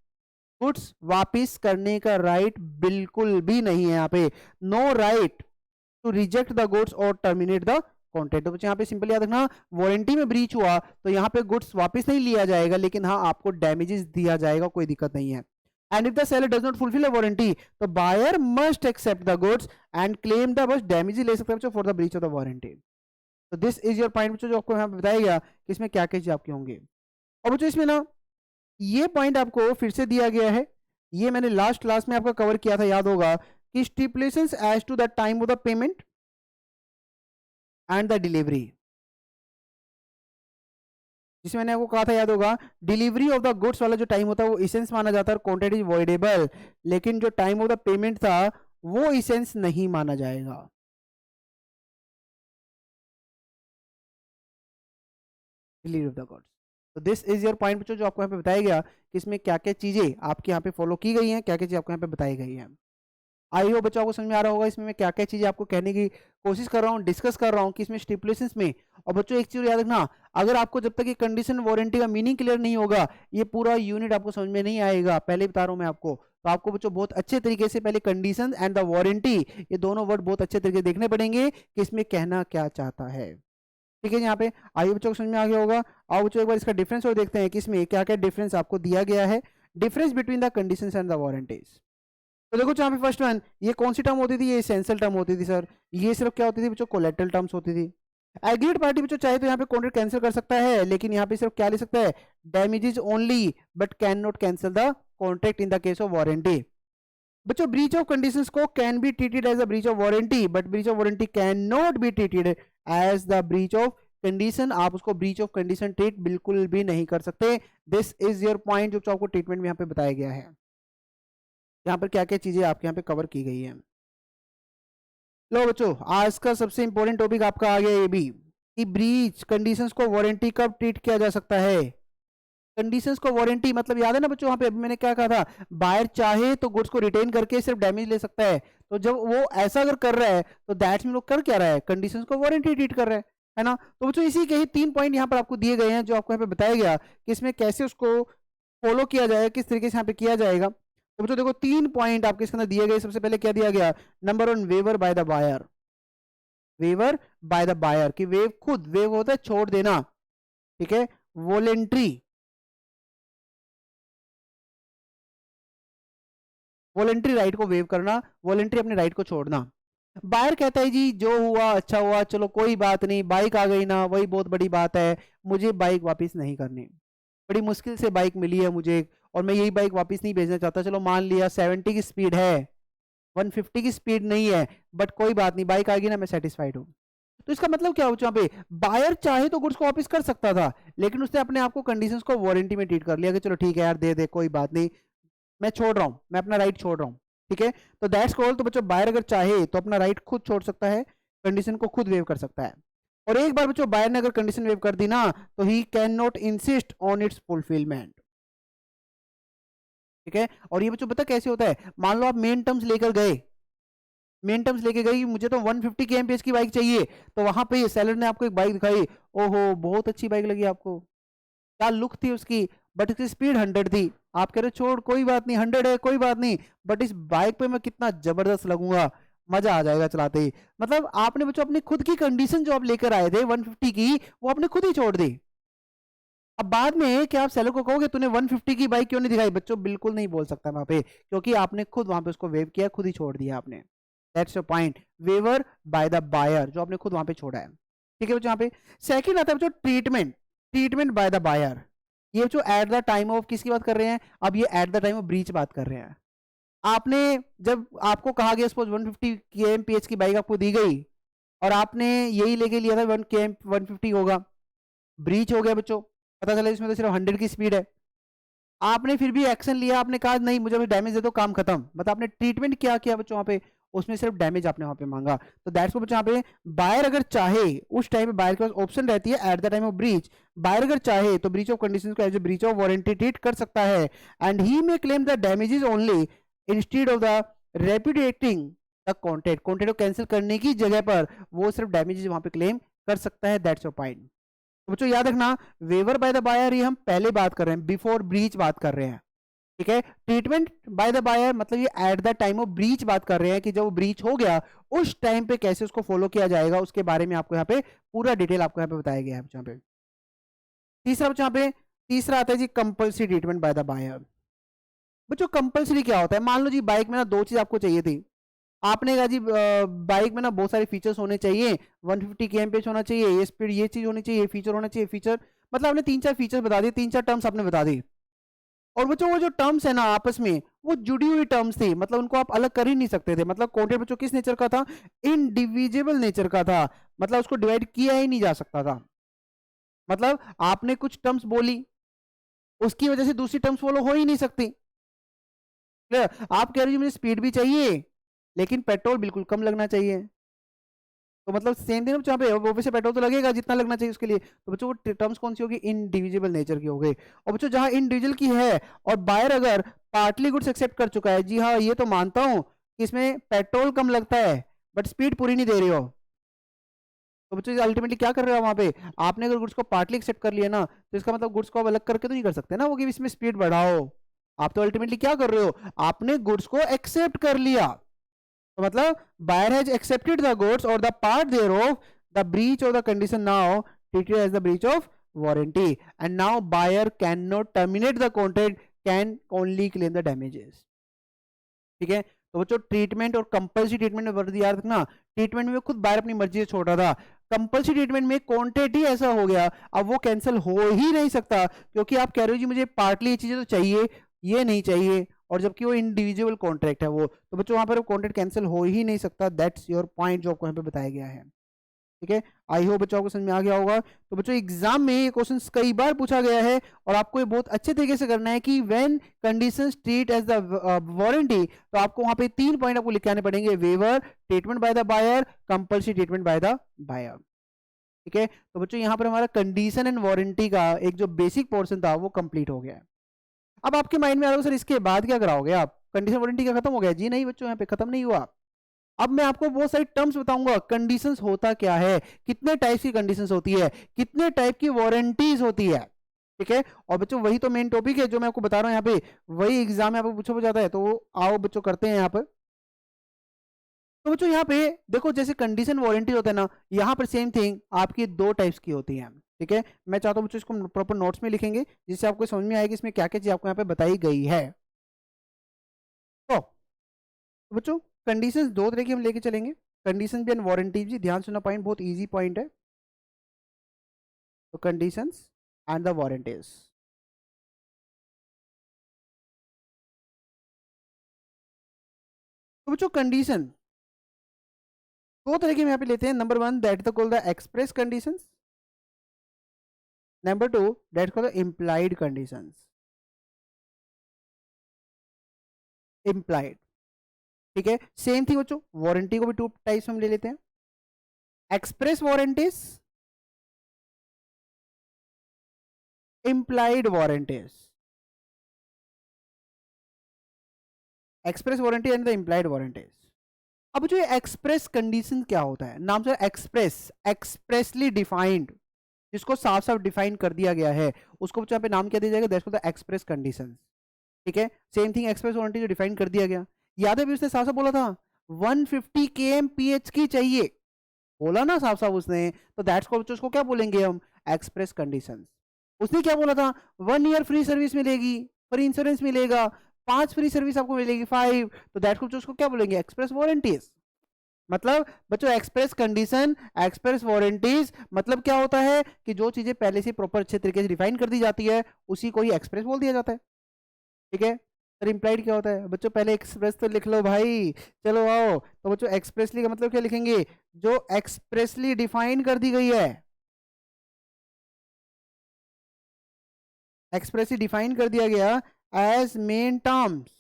गुड्स वापिस करने का राइट बिल्कुल भी नहीं है यहाँ पे, no right to reject the goods और टर्मिनेट द कॉन्ट्रैक्ट। तो यहाँ पे सिंपल याद रखना, वारंटी में ब्रीच हुआ तो यहाँ पे गुड्स वापस नहीं लिया जाएगा, लेकिन हाँ आपको डैमेजेस दिया जाएगा, कोई दिक्कत नहीं है। And if the seller does not fulfil a warranty तो buyer must accept the goods and claim the, बस डैमेज ले सकते हैं for the breach of the warranty. तो दिस इज योर पॉइंट बच्चों, जो आपको यहाँ पे बताया गया कि इसमें क्या क्या चीज आपके होंगे। और बच्चों इसमें ना ये पॉइंट आपको फिर से दिया गया है, ये मैंने लास्ट क्लास में आपका कवर किया था, याद होगा, कि stipulations as to the time of the payment and the delivery, जिसमें मैंने आपको कहा था, याद होगा, डिलीवरी ऑफ द गुड्स वाला जो टाइम होता है वो इसेंस माना जाता है और कॉन्ट्रैक्ट इज वॉइडेबल, लेकिन जो टाइम ऑफ द पेमेंट था वो इसेंस नहीं माना जाएगा। डिलीवरी ऑफ द गुड्स, तो दिस इज योर पॉइंट बच्चों, जो आपको यहाँ पे बताया गया कि इसमें क्या क्या चीजें आपके यहाँ पे फॉलो की गई हैं, क्या क्या चीजें आपको यहाँ पे बताई गई हैं। आई हो बच्चों आपको समझ में आ रहा होगा इसमें मैं क्या क्या चीजें आपको कहने की कोशिश कर रहा हूँ, डिस्कस कर रहा हूँ कि इसमें स्टिपुलेशंस में। और बच्चों एक चीज याद रखना, अगर आपको जब तक ये कंडीशन वारंटी का मीनिंग क्लियर नहीं होगा ये पूरा यूनिट आपको समझ में नहीं आएगा, पहले बता रहा हूँ मैं आपको। तो आपको बच्चों बहुत अच्छे तरीके से पहले कंडीशन एंड द वारंटी, ये दोनों वर्ड बहुत अच्छे तरीके से देखने पड़ेंगे कि इसमें कहना क्या चाहता है, ठीक है। यहाँ पे आइए बच्चों को समझ में आ गया होगा। आओ बच्चों एक बार इसका डिफरेंस और देखते हैं कि इसमें क्या क्या डिफरेंस आपको दिया गया है, difference between the conditions and the warranties. तो देखो यहाँ पे फर्स्ट वन, ये कौन सी टर्म होती थी, ये एसेंशियल टर्म होती थी सर, ये सिर्फ क्या होती थी बच्चों, कोलेटरल टर्म्स होती थी। एग्रीड पार्टी बच्चों चाहे तो यहाँ पे कॉन्ट्रैक्ट कैंसिल कर सकता है, लेकिन यहाँ पे सिर्फ क्या ले सकता है, damages only, but can not cancel the contract in the case of warranty. बच्चों ब्रीच ऑफ कंडीशंस को can be treated as a breach of warranty, but breach of warranty can not be treated as the breach of condition, आप उसको ब्रीच ऑफ कंडीशन ट्रीट बिल्कुल भी नहीं कर सकते। दिस इज योर पॉइंट जो आपको ट्रीटमेंट में यहाँ पे बताया गया है, यहाँ पर क्या क्या चीजें आपके यहाँ पे कवर की गई हैं। लो बच्चों आज का सबसे इंपॉर्टेंट टॉपिक आपका आ गया ये भी, कि ब्रीच कंडीशंस को वारंटी कब ट्रीट किया जा सकता है। कंडीशंस को वारंटी मतलब याद है ना बच्चों, वहां पे अभी मैंने क्या कहा था, बायर चाहे तो गुड्स को रिटेन करके सिर्फ डैमेज ले सकता है, तो जब वो ऐसा अगर कर रहा है तो दैट्स मीन लोग कर क्या रहा है, कंडीशंस को वारंटी ट्रीट कर रहा है ना। तो बच्चों इसी के ही 3 पॉइंट यहाँ पर आपको दिए गए हैं, जो आपको यहाँ पे बताया गया कि इसमें कैसे उसको फॉलो किया जाएगा, किस तरीके से यहाँ पे किया जाएगा। तो बच्चों देखो 3 पॉइंट आपके इसके अंदर दिए गए। सबसे पहले क्या दिया गया, number 1 waiver by the buyer, waiver by the buyer, कि वेव खुद, वेव होता है छोड़ देना, ठीक है, वॉलेंट्री, वॉलेंट्री राइट को वेव करना, वॉलेंट्री अपने राइट को छोड़ना। बायर कहता है जी जो हुआ अच्छा हुआ, चलो कोई बात नहीं, बाइक आ गई ना वही बहुत बड़ी बात है, मुझे बाइक वापस नहीं करनी, बड़ी मुश्किल से बाइक मिली है मुझे और मैं यही बाइक वापस नहीं भेजना चाहता, चलो मान लिया 70 की स्पीड है, 150 की स्पीड नहीं है, बट कोई बात नहीं बाइक आ गई ना, मैं सेटिस्फाइड हूँ। तो इसका मतलब क्या हो, यहाँ पे बायर चाहे तो गुड्स को वापस कर सकता था, लेकिन उसने अपने आप को कंडीशंस को वारंटी में ट्रीट कर लिया कि चलो ठीक है यार दे दे कोई बात नहीं, मैं छोड़ रहा हूँ, मैं अपना राइट छोड़ रहा हूँ, ठीक है। तो दैट्स कॉल्ड, तो बच्चों बायर अगर चाहे तो अपना राइट खुद छोड़ सकता है, कंडीशन को खुद वेव कर सकता है। और एक बार बच्चों बायर ने अगर कंडीशन वेव कर दी ना, तो he can not insist on it's fulfilment. ठीक है, और ये बच्चों पता कैसे होता है, मान लो आप मेन टर्म्स लेकर गए, मेन टर्म्स लेके गई, मुझे तो 150 kmph की बाइक चाहिए, तो वहां पे सेलर ने आपको एक बाइक दिखाई, ओहो बहुत अच्छी बाइक लगी आपको, क्या लुक थी उसकी, बट इसकी स्पीड 100 थी। आप कह रहे छोड़ कोई बात नहीं, 100 है कोई बात नहीं, बट इस बाइक पे मैं कितना जबरदस्त लगूंगा, मजा आ जाएगा चलाते ही। मतलब आपने बच्चों अपनी खुद की कंडीशन जो आप लेकर आए थे 150 की, वो आपने खुद ही छोड़ दी। अब बाद में क्या आप सेलर को कहोगे तूने 150 की बाइक क्यों नहीं दिखाई? बच्चों बिल्कुल नहीं बोल सकता वहां पे, क्योंकि आपने खुद वहां पे उसको वेव किया, खुद ही छोड़ दिया आपने। That's your point, waiver by the buyer, जो आपने खुद वहां पे छोड़ा है। ठीक है बच्चों, यहाँ पे सेकंड आता है बच्चों treatment, treatment by the buyer. ये बच्चों एट द टाइम ऑफ किसकी बात कर रहे हैं? अब ये eight the time of breach बात कर रहे हैं। आपने जब आपको कहा गया सपोज 150 kmph की बाइक आपको दी गई, और आपने यही लेके लिया था 150 होगा, ब्रीच हो गया बच्चों, पता चला इसमें तो सिर्फ 100 की स्पीड है, आपने फिर भी एक्शन लिया, आपने कहा नहीं मुझे अभी डैमेज दे दो काम खत्म, मतलब आपने ट्रीटमेंट क्या किया बच्चों वहां पे, उसमें सिर्फ डैमेज आपने वहां पे मांगा। तो दैट्स बच्चों यहाँ पे बायर अगर चाहे, उस टाइम पे बायर के पास ऑप्शन रहती है at the time of breach, buyer अगर चाहे तो ब्रीच ऑफ कंडीशन को as a breach of warranty treat कर सकता है, and he may claim the damages only instead of the repudiating the contract, contract को कैंसिल करने की जगह पर वो सिर्फ डैमेजेस वहां पे क्लेम कर सकता है। That's your point. तो बच्चों याद रखना, वेवर बाय द बायर ये हम पहले बात कर रहे हैं, बिफोर ब्रीच बात कर रहे हैं। ठीक है, ट्रीटमेंट बाय द बायर मतलब ये eight the time of breach बात कर रहे हैं, कि जब ब्रीच हो गया उस टाइम पे कैसे उसको फॉलो किया जाएगा, उसके बारे में आपको यहाँ पे पूरा डिटेल आपको यहाँ पे बताया गया है। यहाँ पे तीसरा बच्चों यहाँ पे तीसरा आता है जी compulsory treatment by the buyer. बच्चों कंपल्सरी क्या होता है? मान लो जी बाइक में ना दो चीज आपको चाहिए थी, आपने कहा जी बाइक में ना बहुत सारे फीचर्स होने चाहिए, 150 kmph होना चाहिए, ये स्पीड, ये चीज होनी चाहिए, फीचर होना चाहिए, फीचर मतलब आपने तीन चार फीचर बता दिए, तीन चार टर्म्स आपने बता दी, और बच्चों वो जो टर्म्स है ना आपस में वो जुड़ी हुई टर्म्स थी, मतलब उनको आप अलग कर ही नहीं सकते थे। मतलब कॉन्ट्रैक्ट बच्चों किस नेचर का था? इनडिविजिबल नेचर का था, मतलब उसको डिवाइड किया ही नहीं जा सकता था। मतलब आपने कुछ टर्म्स बोली, उसकी वजह से दूसरी टर्म्स फॉलो हो ही नहीं सकती। क्लियर? आप कह रहे हो मुझे स्पीड भी चाहिए लेकिन पेट्रोल बिल्कुल कम लगना चाहिए, तो मतलब सेम थिंग जहाँ पे ऑब्वियसली पेट्रोल तो लगेगा जितना लगना चाहिए उसके लिए, तो बच्चों वो टर्म्स कौन सी होगी? इनडिविजिबल नेचर की हो गई। और बच्चों जहां इंडिविजुअल की है और बायर अगर पार्टली गुड्स एक्सेप्ट कर चुका है, जी हाँ ये तो मानता हूं कि इसमें पेट्रोल कम लगता है बट स्पीड पूरी नहीं दे रही हो, तो बच्चों अल्टीमेटली क्या कर रहे हो वहां पे? आपने अगर गुड्स को पार्टली एक्सेप्ट कर लिया ना, तो इसका मतलब गुड्स को आप अलग करके तो नहीं कर सकते ना वो कि इसमें स्पीड बढ़ाओ। आप तो अल्टीमेटली क्या कर रहे हो? आपने गुड्स को एक्सेप्ट कर लिया, तो मतलब buyer has accepted the goods or the part thereof, the breach of the condition now treated as the breach of warranty, and now buyer cannot terminate the contract, can only claim the damages। ठीक है, तो बच्चों ट्रीटमेंट और कंपल्सरी ट्रीटमेंट में वर्दी याद रखना, ट्रीटमेंट में खुद बायर अपनी मर्जी से छोड़ रहा था, कंपल्सरी ट्रीटमेंट में कॉन्ट्रैक्ट ही ऐसा हो गया, अब वो कैंसिल हो ही नहीं सकता, क्योंकि आप कह रहे हो जी मुझे पार्टली ये चीजें तो चाहिए, ये नहीं चाहिए, और जबकि वो इंडिविजुअल कॉन्ट्रैक्ट है वो, तो बच्चों वहां पर कॉन्ट्रैक्ट कैंसिल हो ही नहीं सकता। दैट्स योर पॉइंट जो आपको यहाँ पे बताया गया है। ठीक है, आई होप बच्चों को समझ में आ गया होगा। तो बच्चों एग्जाम में ये क्वेश्चन कई बार पूछा गया है, और आपको ये बहुत अच्छे तरीके से करना है कि when conditions treat as the warranty, तो आपको वहां पे 3 पॉइंट आपको लिखे आने पड़ेंगे, waiver, treatment by the buyer, compulsory treatment by the buyer. ठीक है, तो बच्चों यहाँ पर हमारा कंडीशन एंड वारंटी का एक जो बेसिक पोर्शन था वो कंप्लीट हो गया है। अब आपके माइंड में आ रहा है सर इसके बाद क्या कराओगे आप? कंडीशन वारंटी का खत्म हो गया? जी नहीं बच्चों, यहाँ पे खत्म नहीं हुआ। अब मैं आपको बहुत सारी टर्म्स बताऊंगा, कंडीशंस होता क्या है, कितने टाइप्स की कंडीशंस होती है, कितने टाइप की वारंटीज होती है। ठीक है, और बच्चों वही तो मेन टॉपिक है जो मैं आपको बता रहा हूं, यहाँ पे वही एग्जाम में आपको पूछा जाता है, तो आओ बच्चों करते हैं यहाँ पर। तो बच्चों यहाँ पे देखो, जैसे कंडीशन वारंटी होता है ना, यहाँ पर सेम थिंग आपकी दो टाइप्स की होती है। ठीक है, मैं चाहता हूँ बच्चों इसको प्रॉपर नोट्स में लिखेंगे, जिससे आपको समझ में आएगी इसमें क्या क्या चीज आपको यहाँ पे बताई गई है। तो बच्चों कंडीशंस दो तरह की हम लेके चलेंगे, कंडीशन भी एंड वारंटी भी। ध्यान सुनना, पॉइंट बहुत इजी पॉइंट है। तो कंडीशंस एंड द वारंटीज। तो बच्चों कंडीशन दो तरह के हम यहाँ पे लेते हैं। Number one, that is called the express conditions. Number two, that called the implied conditions. Implied. ठीक है, सेम थिंग बच्चों, वारंटी को भी टू टाइप्स हम ले लेते हैं, express warranties implied warranties. Express warranty and the implied warranties. अब जो एक्सप्रेस कंडीशन क्या होता है, नाम से एक्सप्रेस, एक्सप्रेसली डिफाइंड, जिसको साफ साफ डिफाइन कर दिया गया है, उसको यहाँ पे नाम क्या दिया जाएगा, that's called the express conditions. ठीक है, सेम थिंग एक्सप्रेस वारंटी जो डिफाइन कर दिया गया। याद है भी उसने साफ साफ बोला था 150 kmph की चाहिए, बोला ना साफ साफ उसने, तो दैट्स कॉल्ड, उसको क्या बोलेंगे हम, एक्सप्रेस कंडीशंस। उसने क्या बोला था, 1 ईयर फ्री सर्विस मिलेगी, फ्री इंश्योरेंस मिलेगा, 5 फ्री सर्विस आपको मिलेगी 5, तो दैट को उसको क्या बोलेंगे, एक्सप्रेस वारंटीज। मतलब बच्चों एक्सप्रेस कंडीशन, एक्सप्रेस वारंटीज मतलब क्या होता है कि जो चीजें पहले से प्रॉपर अच्छे तरीके से डिफाइन कर दी जाती है उसी को ही एक्सप्रेस बोल दिया जाता है। ठीक है, सर इम्प्लाइड क्या होता है बच्चों, पहले एक्सप्रेस तो लिख लो भाई, चलो आओ। तो बच्चों एक्सप्रेसली का मतलब क्या लिखेंगे, जो एक्सप्रेसली डिफाइन कर दी गई है, एक्सप्रेसली डिफाइन कर दिया गया एज मेन टर्म्स।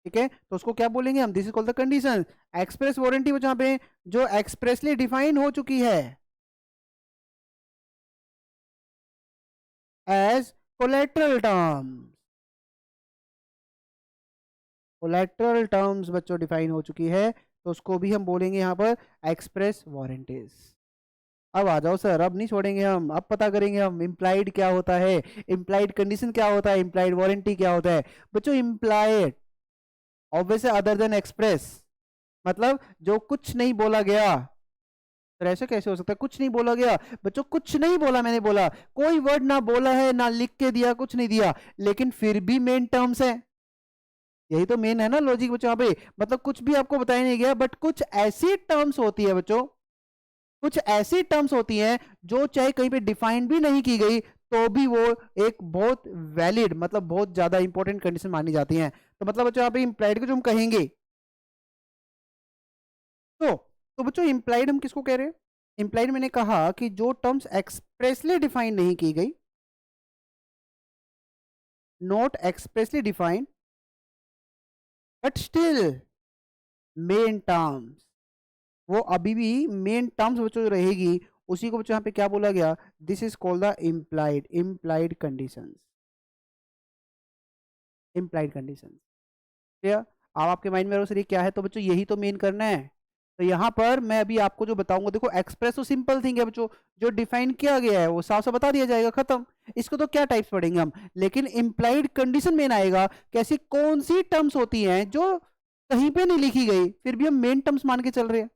ठीक है, तो उसको क्या बोलेंगे हम, this is called the condition. Express warranty वो जहां पे जो एक्सप्रेसली डिफाइन हो चुकी है as collateral terms, collateral terms बच्चों डिफाइन हो चुकी है, तो उसको भी हम बोलेंगे यहां पर एक्सप्रेस वारंटीज। अब आ जाओ सर, अब नहीं छोड़ेंगे हम, अब पता करेंगे हम इम्प्लाइड क्या होता है, इम्प्लाइड कंडीशन क्या होता है, इम्प्लाइड वारंटी क्या होता है। बच्चों implied obviously other than express, मतलब जो कुछ नहीं बोला गया। तो ऐसे कैसे हो सकता है, कुछ नहीं बोला गया बच्चों, कुछ नहीं बोला, मैंने बोला कोई वर्ड ना बोला है, ना लिख के दिया, कुछ नहीं दिया, लेकिन फिर भी मेन टर्म्स है। यही तो मेन है ना लॉजिक बच्चों यहाँ पे, मतलब कुछ भी आपको बताया नहीं गया, बट कुछ ऐसी टर्म्स होती है बच्चों, कुछ ऐसी टर्म्स होती हैं जो चाहे कहीं पे डिफाइन भी नहीं की गई तो भी वो एक बहुत वैलिड, मतलब बहुत ज्यादा इंपॉर्टेंट कंडीशन मानी जाती हैं। तो मतलब बच्चों यहाँ पे इंप्लाइड को जो हम कहेंगे, तो बच्चों इंप्लाइड हम किसको कह रहे हैं, इंप्लाइड मैंने कहा कि जो टर्म्स एक्सप्रेसली डिफाइन नहीं की गई, not expressly defined but still main terms, वो अभी भी मेन टर्म्स बच्चों जो रहेगी उसी को बच्चों यहाँ पे क्या बोला गया, this is called the implied, implied conditions, implied conditions. Clear, अब आपके माइंड में सर ये क्या है, तो बच्चों यही तो मेन करना है। तो यहाँ पर मैं अभी आपको जो बताऊंगा, देखो एक्सप्रेस तो सिंपल थिंग है बच्चों, जो डिफाइन किया गया है वो साफ साफ बता दिया जाएगा, खत्म। इसको तो क्या टाइप्स पढ़ेंगे हम, लेकिन इम्प्लाइड कंडीशन मेन आएगा कि ऐसी कौन सी टर्म्स होती हैं जो कहीं पे नहीं लिखी गई फिर भी हम मेन टर्म्स मान के चल रहे हैं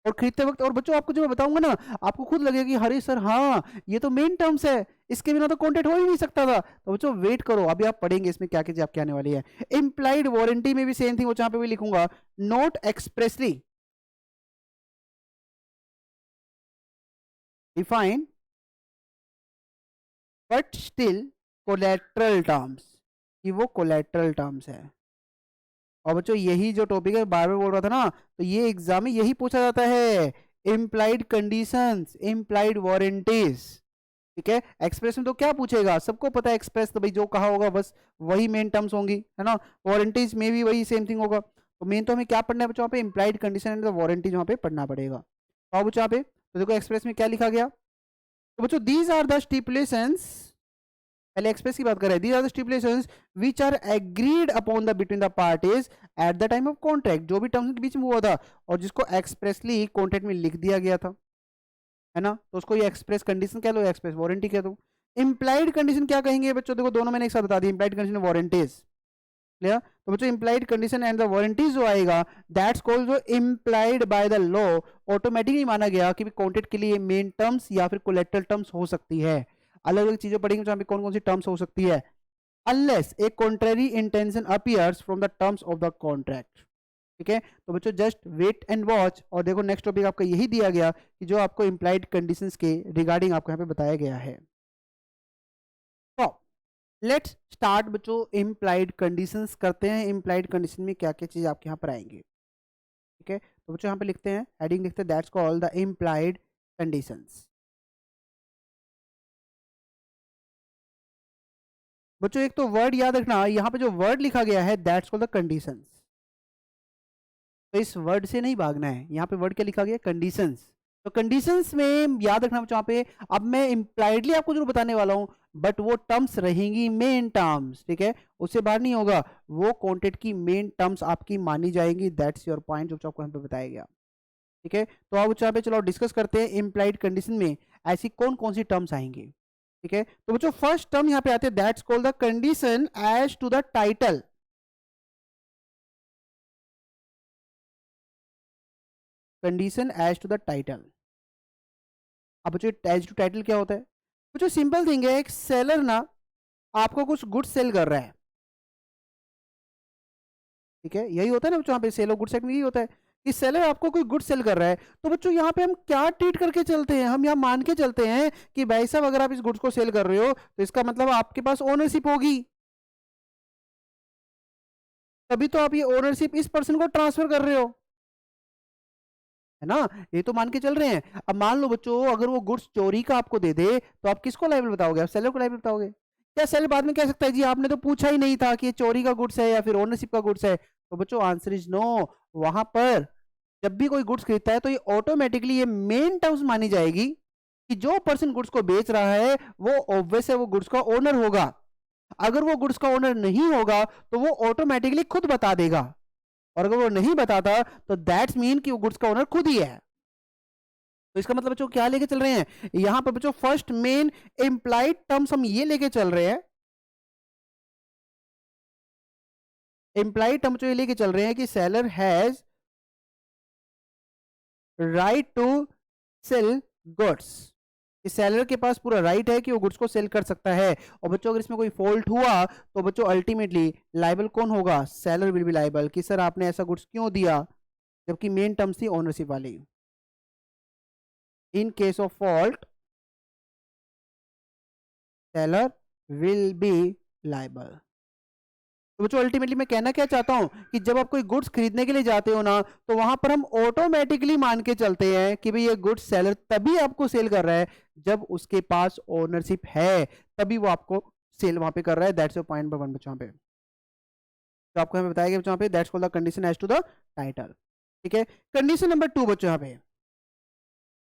और खरीदते वक्त। और बच्चों आपको जो मैं बताऊंगा ना, आपको खुद लगेगा कि हरे सर हाँ ये तो मेन टर्म्स है, इसके बिना तो कॉन्टेक्ट हो ही नहीं सकता था। तो बच्चों वेट करो, अभी आप पढ़ेंगे इसमें क्या क्या चीज आपके आने वाली है। इम्प्लाइड वारंटी में भी सेम थिंग, वो जहां पे भी लिखूंगा not expressly define but still collateral terms, कि वो कोलेट्रल टर्म्स है। और बच्चों यही जो टॉपिक है बार बार बोल रहा था ना, तो ये एग्जाम में यही पूछा जाता है, इम्प्लाइड कंडीशंस, इम्प्लाइड वारंटीज। ठीक है, एक्सप्रेस में तो क्या पूछेगा, सबको पता है एक्सप्रेस तो भाई जो कहा होगा बस वही मेन टर्म्स होंगी, है ना। वारंटीज में भी वही सेम थिंग होगा। तो मेन तो हमें क्या पढ़ना है बच्चों, यहाँ पे इम्प्लाइड कंडीशन एंड वारंटीज वहाँ पे पढ़ना पड़ेगा। तो बच्चों यहाँ पे तो देखो एक्सप्रेस में क्या लिखा गया, तो बच्चों दीज आर द स्टिपुलेशंस, पहले एक्सप्रेस की बात कर रहे हैं, these are the stipulations which are agreed upon the between the parties at the time of contract, जो भी टर्म्स के बीच में हुआ था और जिसको एक्सप्रेसली कॉन्ट्रैक्ट में लिख दिया गया था, है ना, तो उसको ये एक्सप्रेस कंडीशन कह लो, एक्सप्रेस वारंटी कह दो। इंप्लाइड कंडीशन क्या कहेंगे बच्चों, देखो दोनों मैंने एक साथ बता दी, इंप्लाइड कंडीशन वारंटीज। क्लियर, तो बच्चों implied condition and the warranties जो आएगा दैट्स कॉल्ड जो implied by the law, automatically माना गया कि कॉन्ट्रैक्ट के लिए मेन टर्म्स या फिर कोलेटरल टर्म्स हो सकती है। अलग अलग चीजें पढ़ेंगे जहां पे कौन कौन सी टर्म्स हो सकती है, unless A contrary intention appears from the terms of the contract. ठीक है, तो बच्चों जस्ट वेट एंड वॉच, और देखो नेक्स्ट टॉपिक आपका यही दिया गया कि जो आपको इंप्लाइड कंडीशंस के रिगार्डिंग आपको यहाँ पे बताया गया है। तो लेट्स स्टार्ट बच्चों, इंप्लाइड कंडीशंस करते हैं, इंप्लाइड कंडीशन में क्या क्या चीज आपके यहाँ पर आएंगे। ठीक है, तो बच्चों यहाँ पे लिखते हैं, हेडिंग लिखते हैं that's called the implied conditions. बच्चों एक तो वर्ड याद रखना, यहाँ पे जो वर्ड लिखा गया है दैट्स कॉल्ड द कंडीशंस, तो इस वर्ड से नहीं भागना है, यहाँ पे वर्ड क्या लिखा गया, कंडीशंस। तो कंडीशंस में याद रखना बच्चों यहाँ पे, अब मैं इम्प्लाइडली आपको जरूर बताने वाला हूं, बट वो टर्म्स रहेंगी मेन टर्म्स, ठीक है, उससे बाहर नहीं होगा, वो क्वांटिटी की मेन टर्म्स आपकी मानी जाएंगी। दैट्स योर पॉइंट जो आपको यहाँ पे बताया गया, ठीक है। तो अब यहाँ पे चलो डिस्कस करते हैं इम्प्लाइड कंडीशन में ऐसी कौन कौन सी टर्म्स आएंगी, ठीक है। तो बच्चों फर्स्ट टर्म यहाँ पे आते हैं, that's called the condition as to the title. Condition as to the title. अब बच्चों एज टू टाइटल क्या होता है? बच्चों सिंपल थिंग है, एक सेलर ना आपको कुछ गुड्स सेल कर रहा है, ठीक है, यही होता है ना बच्चों यहाँ पे सेल ऑफ गुड्स सेट में यही होता है कि सेलर आपको कोई गुड सेल कर रहा है। तो बच्चों यहाँ पे हम क्या ट्रीट करके चलते हैं, हम यहाँ मान के चलते हैं कि भाई साहब अगर आप इस गुड्स को सेल कर रहे हो तो इसका मतलब आपके पास ओनरशिप होगी, तभी तो आप ये ओनरशिप इस पर्सन को ट्रांसफर कर रहे हो, है ना, ये तो मान के चल रहे हैं। अब मान लो बच्चों अगर वो गुड्स चोरी का आपको दे दे तो आप किसको लायबल बताओगे? आप सेलर को लायबल बताओगे? क्या सेलर बाद में कह सकता है जी आपने तो पूछा ही नहीं था कि ये चोरी का गुड्स है या फिर ओनरशिप का गुड्स है? तो बच्चों आंसर इज नो। वहां पर जब भी कोई गुड्स खरीदता है तो ये ऑटोमेटिकली ये मेन टर्म्स मानी जाएगी कि जो पर्सन गुड्स को बेच रहा है वो ऑब्वियस है वो गुड्स का ओनर होगा। अगर वो गुड्स का ओनर नहीं होगा तो वो ऑटोमेटिकली खुद बता देगा, और अगर वो नहीं बताता तो दैट्स मीन कि वो गुड्स का ओनर खुद ही है। तो इसका मतलब बच्चों क्या लेके चल रहे हैं यहां पर बच्चों, फर्स्ट मेन इंप्लाइड टर्म्स हम ये लेके चल रहे हैं, इंप्लाइड टर्म जो ये लेके चल रहे हैं कि seller has right to sell goods, इस सेलर के पास पूरा राइट है कि वो गुड्स को सेल कर सकता है। और बच्चों अगर इसमें कोई फॉल्ट हुआ तो बच्चों अल्टीमेटली लाइबल कौन होगा? सेलर विल बी लाइबल कि सर आपने ऐसा गुड्स क्यों दिया, जबकि मेन टर्म्स थी ओनरशिप वाली। In case of fault seller will be liable. तो बच्चों अल्टीमेटली मैं कहना क्या चाहता हूं कि जब आप कोई गुड्स खरीदने के लिए जाते हो ना तो वहां पर हम ऑटोमेटिकली मान के चलते हैं कि भाई ये गुड्स सेलर तभी आपको सेल कर रहा है जब उसके पास ओनरशिप है, तभी वो आपको सेल वहां पे कर रहा है। दैट्स योर पॉइंट नंबर 1 बच्चों पे। तो आपको हमें बताया गया बच्चों पे that's called the condition as to the title, ठीक है। कंडीशन नंबर 2 बच्चों यहाँ पे,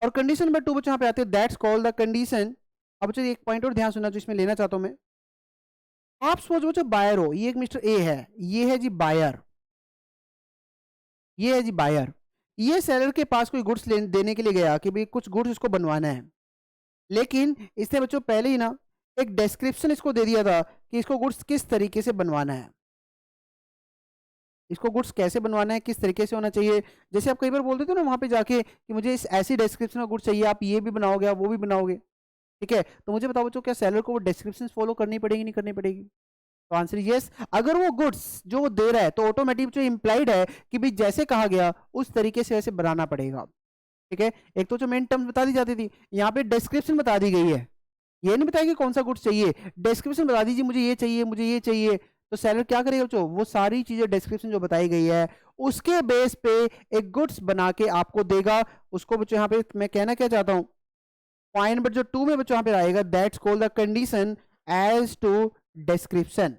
और कंडीशन नंबर 2 बच्चों यहाँ पे आते हैं दैट्स कॉल्ड द कंडीशन। अब बच्चों एक पॉइंट और ध्यान सुनना जो इसमें लेना चाहता हूं मैं। आप सपोज बच्चों बायर हो, ये एक मिस्टर ए है, ये है जी बायर, ये है जी बायर, ये सेलर के पास कोई गुड्स देने के लिए गया कि भाई कुछ गुड्स इसको बनवाना है, लेकिन इसने बच्चों पहले ही ना एक डिस्क्रिप्शन इसको दे दिया था कि इसको गुड्स किस तरीके से बनवाना है, इसको गुड्स कैसे बनवाना है, किस तरीके से होना चाहिए। जैसे आप कई बार बोलते थे ना वहां पे जाके कि मुझे इस ऐसी डिस्क्रिप्शन का गुड्स चाहिए, आप ये भी बनाओगे आप वो भी बनाओगे, ठीक है। तो मुझे बताओ बच्चों क्या सेलर को वो डिस्क्रिप्शन फॉलो करनी पड़ेगी नहीं करनी पड़ेगी? तो आंसर यस। अगर वो गुड्स जो वो दे रहा है तो ऑटोमेटिक जो इंप्लाइड है कि भाई जैसे कहा गया उस तरीके से वैसे बनाना पड़ेगा, ठीक है। एक तो जो मेन टर्म्स बता दी जाती थी, यहाँ पे डिस्क्रिप्शन बता दी गई है, ये नहीं बताया कि कौन सा गुड्स चाहिए, डिस्क्रिप्शन बता दीजिए मुझे ये चाहिए मुझे ये चाहिए। तो सेलर क्या करेगा बच्चों, वो सारी चीजें डिस्क्रिप्शन जो बताई गई है उसके बेस पे एक गुड्स बना के आपको देगा। उसको बच्चों यहाँ पे मैं कहना क्या चाहता हूँ, पॉइंट नंबर जो 2 में बच्चों यहाँ पे आएगा that's called the condition as to description,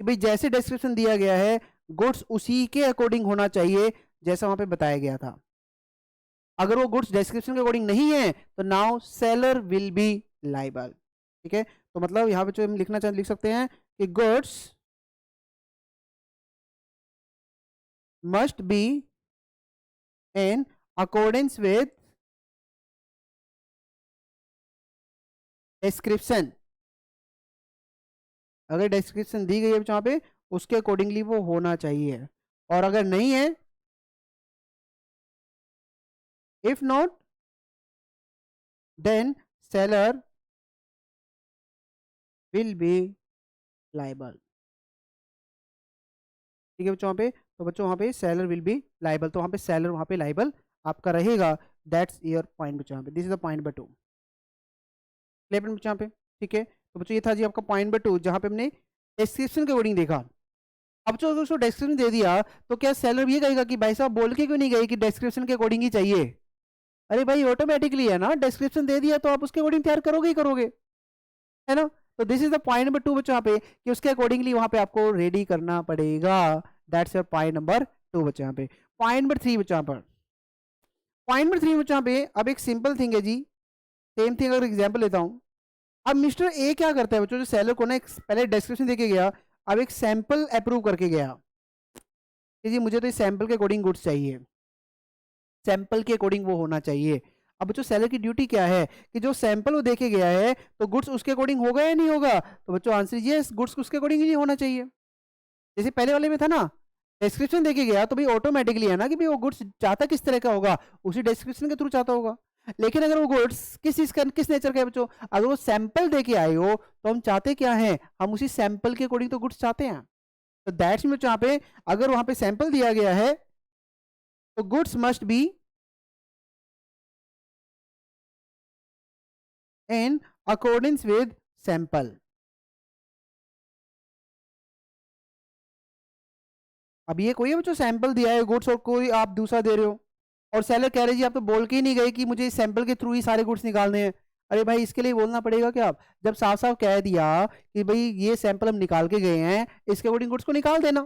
कि भाई जैसे डिस्क्रिप्शन दिया गया है गुड्स उसी के अकॉर्डिंग होना चाहिए जैसा वहां पे बताया गया था। अगर वो गुड्स डिस्क्रिप्शन के अकॉर्डिंग नहीं है तो now seller will be liable, ठीक है। तो मतलब यहाँ पे जो हम लिखना चाहते लिख सकते हैं कि goods must be in accordance with description. अगर डिस्क्रिप्शन दी गई है वहां पे उसके अकॉर्डिंगली वो होना चाहिए, और अगर नहीं है, if not then seller will be liable, ठीक है बच्चों वहां पे। तो बच्चों वहां पे सेलर विल बी लाइबल, तो वहां पे सेलर वहां पे लाइबल आपका रहेगा। दैट्स योर पॉइंट बच्चों वहां पे, this is the point number 2 बच्चों यहाँ पे, ठीक है। तो बच्चों ये था जी आपका पॉइंट नंबर 2 जहां पे हमने डिस्क्रिप्शन के अकॉर्डिंग देखा। अब जो उसको डिस्क्रिप्शन दे दिया तो क्या सेलर ये कहेगा कि भाई साहब बोल के क्यों नहीं गए कि डिस्क्रिप्शन के अकॉर्डिंग ही चाहिए? अरे भाई ऑटोमेटिकली है ना, डिस्क्रिप्शन दे दिया तो आप उसके अकॉर्डिंग तैयार करोगे ही करोगे, है ना। तो this is the point number 2 बच्चों यहाँ पे कि उसके अकॉर्डिंगली वहां पे आपको रेडी करना पड़ेगा। दैट्स योर पॉइंट नंबर 2 बच्चों यहाँ पे। पॉइंट नंबर 3 बच्चों यहाँ पर, पॉइंट नंबर 3 बच्चों यहाँ पे अब एक सिंपल थिंग है जी, सेम थिंग अगर एग्जाम्पल लेता हूँ। अब मिस्टर ए क्या करता है बच्चों, जो सेलर को ना एक पहले डिस्क्रिप्शन देके गया, अब एक सैंपल अप्रूव करके गया कि जी मुझे तो इस सैंपल के अकॉर्डिंग गुड्स चाहिए, सैंपल के अकॉर्डिंग वो होना चाहिए। अब बच्चों सेलर की ड्यूटी क्या है कि जो सैंपल वो देके गया है तो गुड्स उसके अकॉर्डिंग होगा या नहीं होगा, तो बच्चों आंसर यस, गुड्स उसके अकॉर्डिंग ही होना चाहिए। जैसे पहले वाले में था ना, डिस्क्रिप्शन देके गया तो भाई ऑटोमेटिकली है ना कि भाई वो गुड्स चाहता किस तरह का होगा, उसी डिस्क्रिप्शन के थ्रू चाहता होगा। लेकिन अगर वो गुड्स किस चीज का, किस नेचर का है बच्चों, अगर वो सैंपल देके आए हो तो हम चाहते क्या है, हम उसी सैंपल के अकॉर्डिंग तो गुड्स चाहते हैं। तो दैट्स मीन यहाँ पे अगर वहां पे सैंपल दिया गया है तो goods must be in according with sample. अब ये कोई है बच्चों सैंपल दिया है गुड्स और कोई आप दूसरा दे रहे हो, और सेलर कह रहे जी आप तो बोल के ही नहीं गए कि मुझे इस सैंपल के थ्रू ही सारे गुड्स निकालने हैं। अरे भाई इसके लिए बोलना पड़ेगा क्या, आप जब साफ साफ कह दिया कि भाई ये सैंपल हम निकाल के गए हैं, इसके अकॉर्डिंग गुड्स को निकाल देना,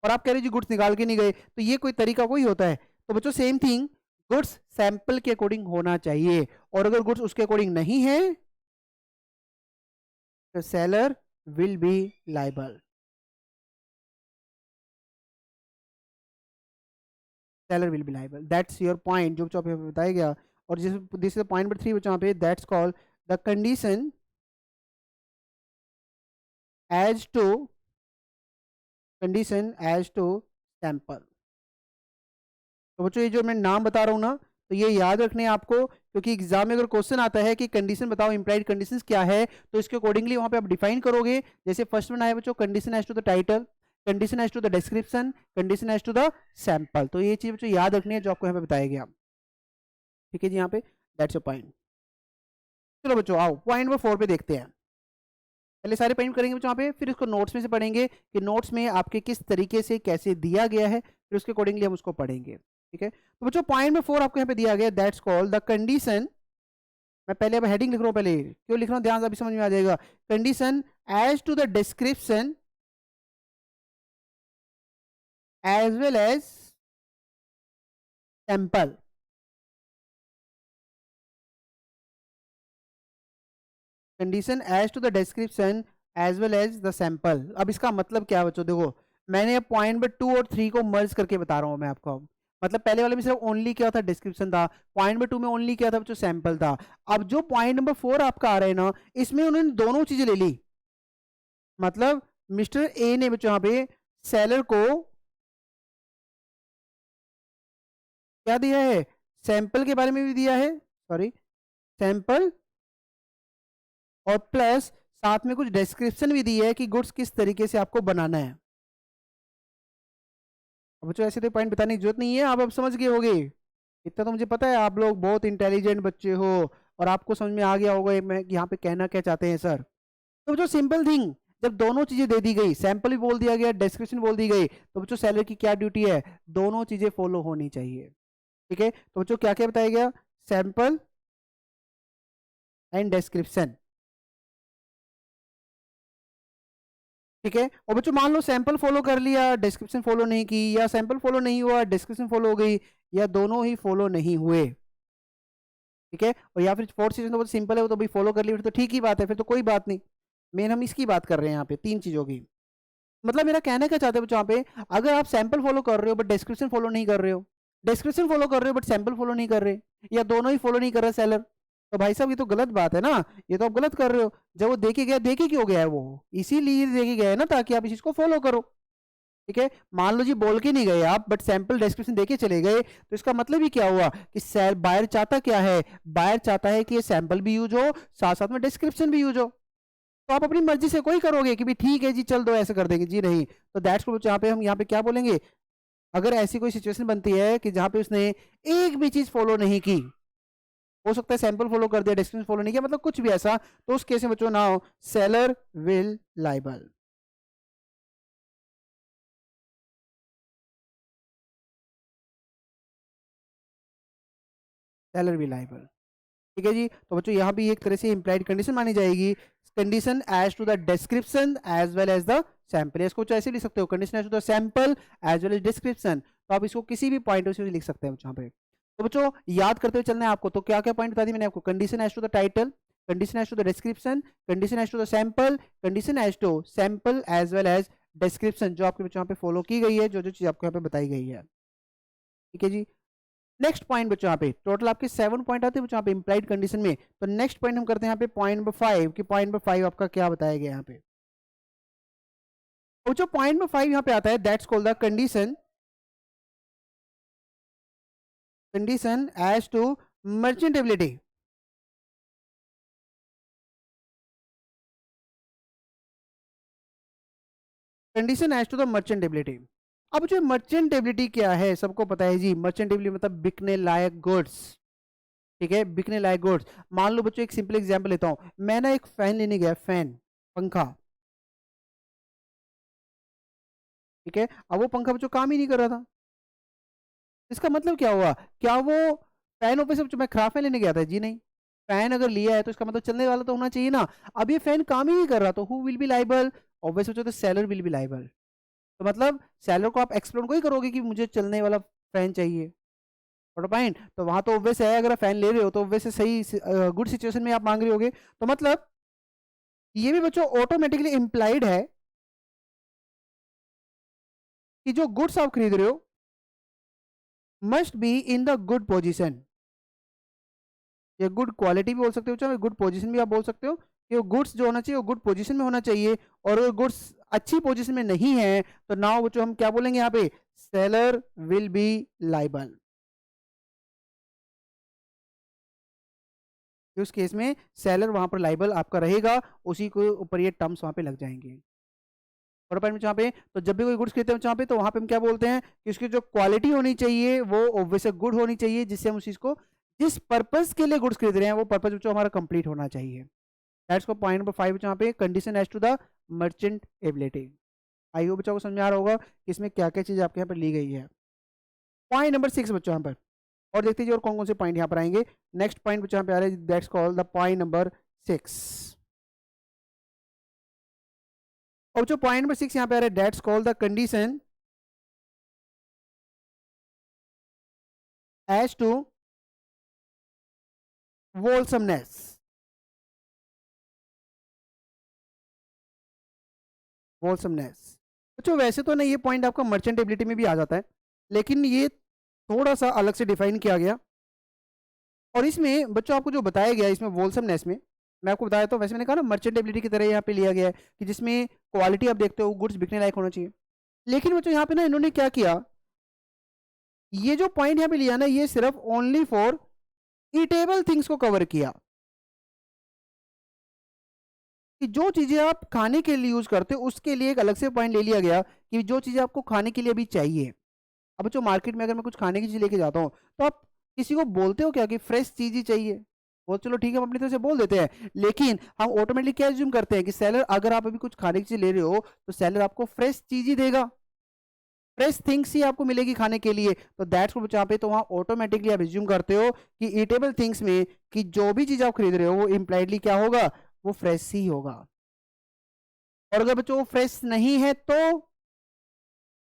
और आप कह रहे जी गुड्स निकाल के नहीं गए, तो ये कोई तरीका कोई होता है। तो बच्चों सेम थिंग, गुड्स सैंपल के अकॉर्डिंग होना चाहिए, और अगर गुड्स उसके अकॉर्डिंग नहीं है तो seller will be liable, seller will be liable. That's your point जो बच्चों पे बताया गया। और जिस दिस इज पॉइंट नंबर 3 बच्चों पे, that's called the condition as to, condition as to sample. तो बच्चों ये जो मैं नाम बता रहा हूँ ना, तो ये याद रखने हैं आपको, क्योंकि एग्जाम में अगर क्वेश्चन आता है कि कंडीशन बताओ, इंप्लाइड कंडीशंस क्या है, तो इसके अकॉर्डिंगली वहां पे आप डिफाइन करोगे। जैसे फर्स्ट में आया बच्चों, condition as to the title, condition as to the description, condition as to the sample. तो ये चीज बच्चों याद रखनी है जो आपको यहाँ पे बताया गया। ठीक है जी, यहाँ पे दैट्स अ पॉइंट। चलो बच्चों आओ पॉइंट नंबर 4 पे देखते हैं। पहले सारे पॉइंट करेंगे बच्चों यहाँ पे, फिर इसको नोट्स में से पढ़ेंगे कि नोट्स में आपके किस तरीके से कैसे दिया गया है, फिर उसके अकॉर्डिंगली हम उसको पढ़ेंगे। ठीक है, तो बच्चों पॉइंट में 4 आपको यहाँ पे दिया गया, दैट्स कॉल्ड द कंडीशन। मैं पहले अब हेडिंग लिख रहा हूँ, पहले क्यों लिख रहा हूँ ध्यान से अभी समझ में आ जाएगा। Condition as to the description as well as sample. Condition as to the description as well as the sample. अब इसका मतलब क्या है बच्चों, देखो मैंने पॉइंट नंबर 2 और 3 को मर्ज करके बता रहा हूँ मैं आपको। मतलब पहले वाले में सिर्फ ओनली क्या था, डिस्क्रिप्शन था, पॉइंट नंबर 2 में ओनली क्या था बच्चों, सैंपल था। अब जो पॉइंट नंबर 4 आपका आ रहा है ना, इसमें उन्होंने दोनों चीजें ले ली। मतलब मिस्टर ए ने बच्चों यहाँ पे सेलर को क्या दिया है, सैंपल के बारे में भी दिया है, सॉरी सैंपल, और प्लस साथ में कुछ डिस्क्रिप्शन भी दी है कि गुड्स किस तरीके से आपको बनाना है। अब बच्चों ऐसे तो पॉइंट बताने की जरूरत नहीं है, आप अब समझ गए होगे, इतना तो मुझे पता है आप लोग बहुत इंटेलिजेंट बच्चे हो, और आपको समझ में आ गया होगा मैं यहाँ पे कहना क्या चाहते हैं सर। तो बच्चों सिंपल थिंग, जब दोनों चीजें दे दी गई, सैंपल भी बोल दिया गया, डिस्क्रिप्शन बोल दी गई, तो बच्चों सेलर की क्या ड्यूटी है, दोनों चीजें फॉलो होनी चाहिए। ठीक है, तो बच्चों क्या क्या बताया गया, सैंपल एंड डिस्क्रिप्शन। ठीक है, और बच्चों मान लो सैंपल फॉलो कर लिया, डिस्क्रिप्शन फॉलो नहीं की, या सैंपल फॉलो नहीं हुआ डिस्क्रिप्शन फॉलो हो गई, या दोनों ही फॉलो नहीं हुए। ठीक है, और या फिर फोर्थ सीजन तो बहुत सिंपल है, वो तो भाई फॉलो कर लिया फिर तो ठीक ही बात है, फिर तो कोई बात नहीं। मेन हम इसकी बात कर रहे हैं यहाँ पे, 3 चीजों की। मतलब मेरा कहना क्या चाहते हैं बच्चों यहाँ पे, अगर आप सैंपल फॉलो कर रहे हो बट डिस्क्रिप्शन फॉलो नहीं कर रहे हो, डिस्क्रिप्शन फॉलो कर रहे हो बट सैंपल फॉलो नहीं कर रहे, या दोनों ही फॉलो नहीं कर रहा सेलर, तो भाई साहब ये तो गलत बात है ना, ये तो आप गलत कर रहे हो। जब वो देखे गया, देखे क्यों गया है वो, इसीलिए देखे गया है ना ताकि आप इस चीज को फॉलो करो। ठीक है, मान लो जी बोल के नहीं गए आप बट सैंपल डिस्क्रिप्शन देके चले गए, तो इसका मतलब ही क्या हुआ कि बायर चाहता क्या है, बायर चाहता है कि ये सैंपल भी यूज हो, साथ साथ में डिस्क्रिप्शन भी यूज हो। तो आप अपनी मर्जी से कोई करोगे कि भी ठीक है जी चल दो ऐसे कर देंगे, जी नहीं। तो दैट्स को यहाँ पे हम यहाँ पे क्या बोलेंगे, अगर ऐसी कोई सिचुएशन बनती है कि जहां पे उसने एक भी चीज फॉलो नहीं की, हो सकता है सैंपल फॉलो कर दिया, डिस्क्रिप्शन फॉलो नहीं किया, मतलब कुछ भी ऐसा, तो उस केस में बच्चों ना हो, seller will liable, seller will liable. ठीक है जी, तो बच्चों यहाँ भी एक तरह से इंप्लाइड कंडीशन मानी जाएगी, condition as to the description as well as the sample. इसको ऐसे लिख सकते हो, condition as to the sample as well as description. तो आप इसको किसी भी पॉइंट से लिख सकते हैं यहाँ पे। तो बच्चों याद करते हुए चलना है आपको। तो क्या क्या पॉइंट बता दी मैंने आपको? Condition as to the title, condition as to the description, condition as to the sample, condition as to sample as well as description, जो आपके बच्चों यहाँ पे फॉलो की गई है, जो जो चीज आपको यहाँ पे बताई गई है। ठीक है जी। नेक्स्ट पॉइंट बच्चों यहाँ पे टोटल आपके 7 पॉइंट आते हैं बच्चों यहाँ पे इम्प्लाइड कंडीशन में। तो नेक्स्ट पॉइंट हम करते हैं यहाँ पे पॉइंट नंबर 5 कि पॉइंट नंबर 5 आपका क्या बताया गया यहाँ पे। और जो पॉइंट नंबर 5 यहाँ पे आता है that's called the condition, condition as to merchantability. Condition as to the merchantability. अब जो मर्चेंटेबिलिटी क्या है सबको पता है जी। मर्चेंटेबिलिटी मतलब बिकने लायक गुड्स। ठीक है, बिकने लायक गुड्स। मान लो बच्चों एक सिंपल एग्जांपल लेता हूं, मैं ना एक फैन लेने गया, फैन, पंखा। ठीक है, अब वो पंखा बच्चों काम ही नहीं कर रहा था। इसका मतलब क्या हुआ? क्या वो फैन ऑफिस से मैं खराब फैन लेने गया था? जी नहीं। फैन अगर लिया है तो इसका मतलब चलने वाला तो होना चाहिए ना। अब ये फैन काम ही नहीं कर रहा, तो who will be liable? Obviously तो सेलर विल बी लाइबल। तो मतलब सेलर को आप एक्सप्लोर कोई करोगे कि मुझे चलने वाला फैन चाहिए, पॉइंट। तो वहां तो ऑब्वियस है, अगर फैन ले रहे हो तो ऑब्वियस सही गुड सिचुएशन में आप मांग रहे होगे। तो मतलब ये भी बच्चों ऑटोमेटिकली इंप्लाइड है कि जो गुड्स आप खरीद रहे हो must be in the good position, या गुड क्वालिटी भी बोल सकते हो, चाहे गुड पोजीशन भी आप बोल सकते हो कि वो गुड्स जो होना चाहिए वो गुड पोजीशन में होना चाहिए। और अगर गुड्स अच्छी पोजीशन में नहीं है तो नाउ बच्चों हम क्या बोलेंगे यहाँ पे? Seller will be liable. उस केस में सेलर वहां पर लाइबल आपका रहेगा, उसी के ऊपर ये टर्म्स वहां पे लग जाएंगे। और पॉइंट जहाँ पे तो जब भी कोई गुड्स खरीदते हैं जहाँ पे, तो वहां पे हम क्या बोलते हैं कि उसकी जो क्वालिटी होनी चाहिए वो ऑब्वियसली गुड होनी चाहिए, जिससे हम उस चीज को, जिस पर्पस के लिए गुड्स खरीद रहे हैं वो पर्पस जो हमारा कंप्लीट होना चाहिए। दैट्स को पॉइंट नंबर 5 जहाँ पे condition as to the merchantability. I hope बच्चों को समझ में आ रहा होगा कि इसमें क्या क्या चीज आपके यहाँ पर ली गई है। पॉइंट नंबर 6 बच्चों यहाँ पर, और देखते हैं और कौन कौन से पॉइंट यहाँ पर आएंगे। नेक्स्ट पॉइंट बच्चों यहाँ पे आ रहा है that's called the point number 6। और जो पॉइंट नंबर 6 यहाँ पे आ रहा है that's called the condition as to wholesomeness। wholesomeness बच्चों वैसे तो नहीं, ये पॉइंट आपका मर्चेंटेबिलिटी में भी आ जाता है, लेकिन ये थोड़ा सा अलग से डिफाइन किया गया। और इसमें बच्चों आपको जो बताया गया इसमें wholesomeness में, मैं आपको बताया तो वैसे मैंने कहा ना मर्चेंटेबिलिटी की तरह यहाँ पे लिया गया है कि जिसमें क्वालिटी आप देखते हो गुड्स बिकने लायक होना चाहिए। लेकिन बच्चों यहाँ पे ना इन्होंने क्या किया, ये जो पॉइंट यहाँ पे लिया ना ये सिर्फ ओनली फॉर ईटेबल थिंग्स को कवर किया, कि जो चीजें आप खाने के लिए यूज करते हो उसके लिए एक अलग से पॉइंट ले लिया गया कि जो चीजें आपको खाने के लिए भी चाहिए। अब जो मार्केट में अगर मैं कुछ खाने की चीज लेके जाता हूँ तो आप किसी को बोलते हो क्या कि फ्रेश चीज ही चाहिए? वो चलो ठीक है हम अपनी तरफ से बोल देते हैं, लेकिन हम ऑटोमेटिकली क्या एज्यूम करते हैं कि सेलर, अगर आप अभी कुछ खाने की चीज ले रहे हो तो सेलर आपको फ्रेश चीज ही देगा, फ्रेश थिंग्स ही आपको मिलेगी खाने के लिए। तो दैट्स को जहाँ पे तो वहाँ ऑटोमेटिकली आप एज्यूम करते हो कि ईटेबल थिंग्स में कि जो भी चीज आप खरीद रहे हो वो इम्प्लाइडली क्या होगा? वो फ्रेश ही होगा। और अगर बच्चों वो फ्रेश नहीं है तो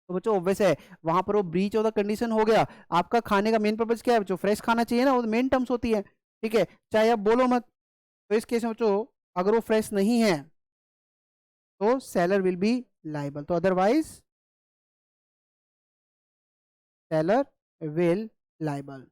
बच्चों ऑब्वियस है वहां पर वो ब्रीच ऑफ द कंडीशन हो गया। आपका खाने का मेन पर्पज क्या है बच्चों? फ्रेश खाना चाहिए ना, वो मेन टर्म्स होती है। ठीक है, चाहे आप बोलो मत। तो इस केस में बच्चों अगर वो फ्रेश नहीं है तो सेलर विल बी लाइबल, तो अदरवाइज सेलर विल लाइबल।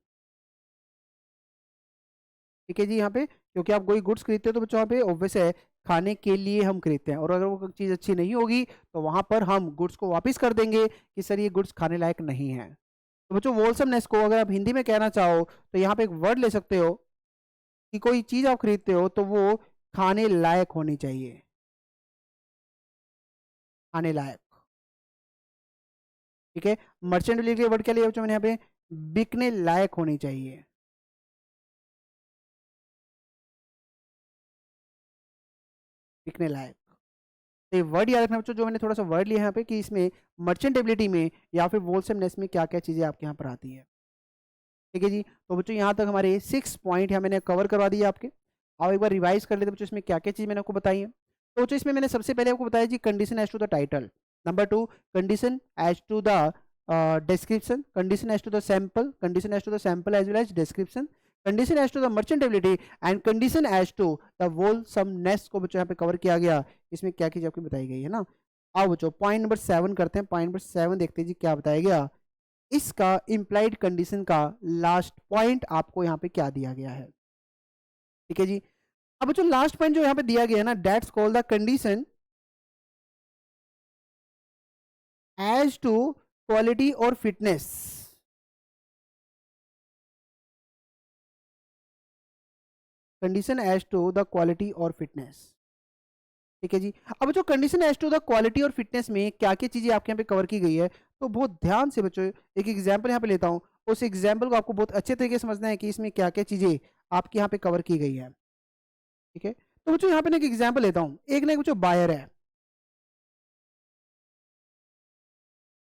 ठीक है जी। यहाँ पे क्योंकि आप कोई गुड्स खरीदते हो तो बच्चों यहाँ पे ऑब्वियस है खाने के लिए हम खरीदते हैं, और अगर वो चीज़ अच्छी नहीं होगी तो वहां पर हम गुड्स को वापस कर देंगे कि सर ये गुड्स खाने लायक नहीं है। तो बच्चों वोलसमनेस को अगर आप हिंदी में कहना चाहो तो यहाँ पे एक वर्ड ले सकते हो कि कोई चीज़ आप खरीदते हो तो वो खाने लायक होनी चाहिए, खाने लायक। ठीक है, मर्चेंट के लिए वर्ड क्या लिया बच्चों मैंने यहाँ पे? बिकने लायक होनी चाहिए, बिकने लायक। तो ये वर्ड याद रखना बच्चों, जो मैंने थोड़ा सा वर्ड लिया यहाँ पे कि इसमें मर्चेंटेबिलिटी में या फिर वोलसमनेस में क्या क्या चीज़ें आपके यहाँ पर आती है। ठीक है जी। तो बच्चों यहाँ तक हमारे 6 पॉइंट यहाँ मैंने कवर करवा दिए आपके। आओ एक बार रिवाइज कर लेते बच्चों इसमें क्या क्या चीज़ मैंने आपको बताई है। तो बच्चों इसमें मैंने सबसे पहले आपको बताया जी condition as to the title, number 2 condition as to the description, condition as to the sample, condition as to the sample as well as description, condition as to the merchantability and condition as to the wholesomeness को बच्चों यहाँ पे कवर किया गया। इसमें क्या चीज आपकी बताई गई है ना। आओ बच्चों पॉइंट नंबर 7 करते हैं। पॉइंट नंबर 7 देखते हैं जी क्या बताया गया। इसका इंप्लाइड कंडीशन का लास्ट पॉइंट आपको यहाँ पे क्या दिया गया है, ठीक है जी। अब बच्चों लास्ट पॉइंट जो यहाँ पे दिया गया है ना, that's called the condition as to quality और fitness. Condition as to the quality और फिटनेस, ठीक है जी। अब जो condition as to the quality और फिटनेस में क्या क्या चीजें आपके यहाँ पे कवर की गई है, तो बहुत ध्यान से बच्चों एक एग्जांपल यहाँ पे लेता हूँ। उस एग्जांपल को आपको बहुत अच्छे तरीके से समझना है कि इसमें क्या क्या चीजें आपके यहाँ पे कवर की गई है, ठीक है। तो बच्चों यहाँ पे ना एक एग्जाम्पल लेता हूँ। एक ना एक बच्चों बायर है,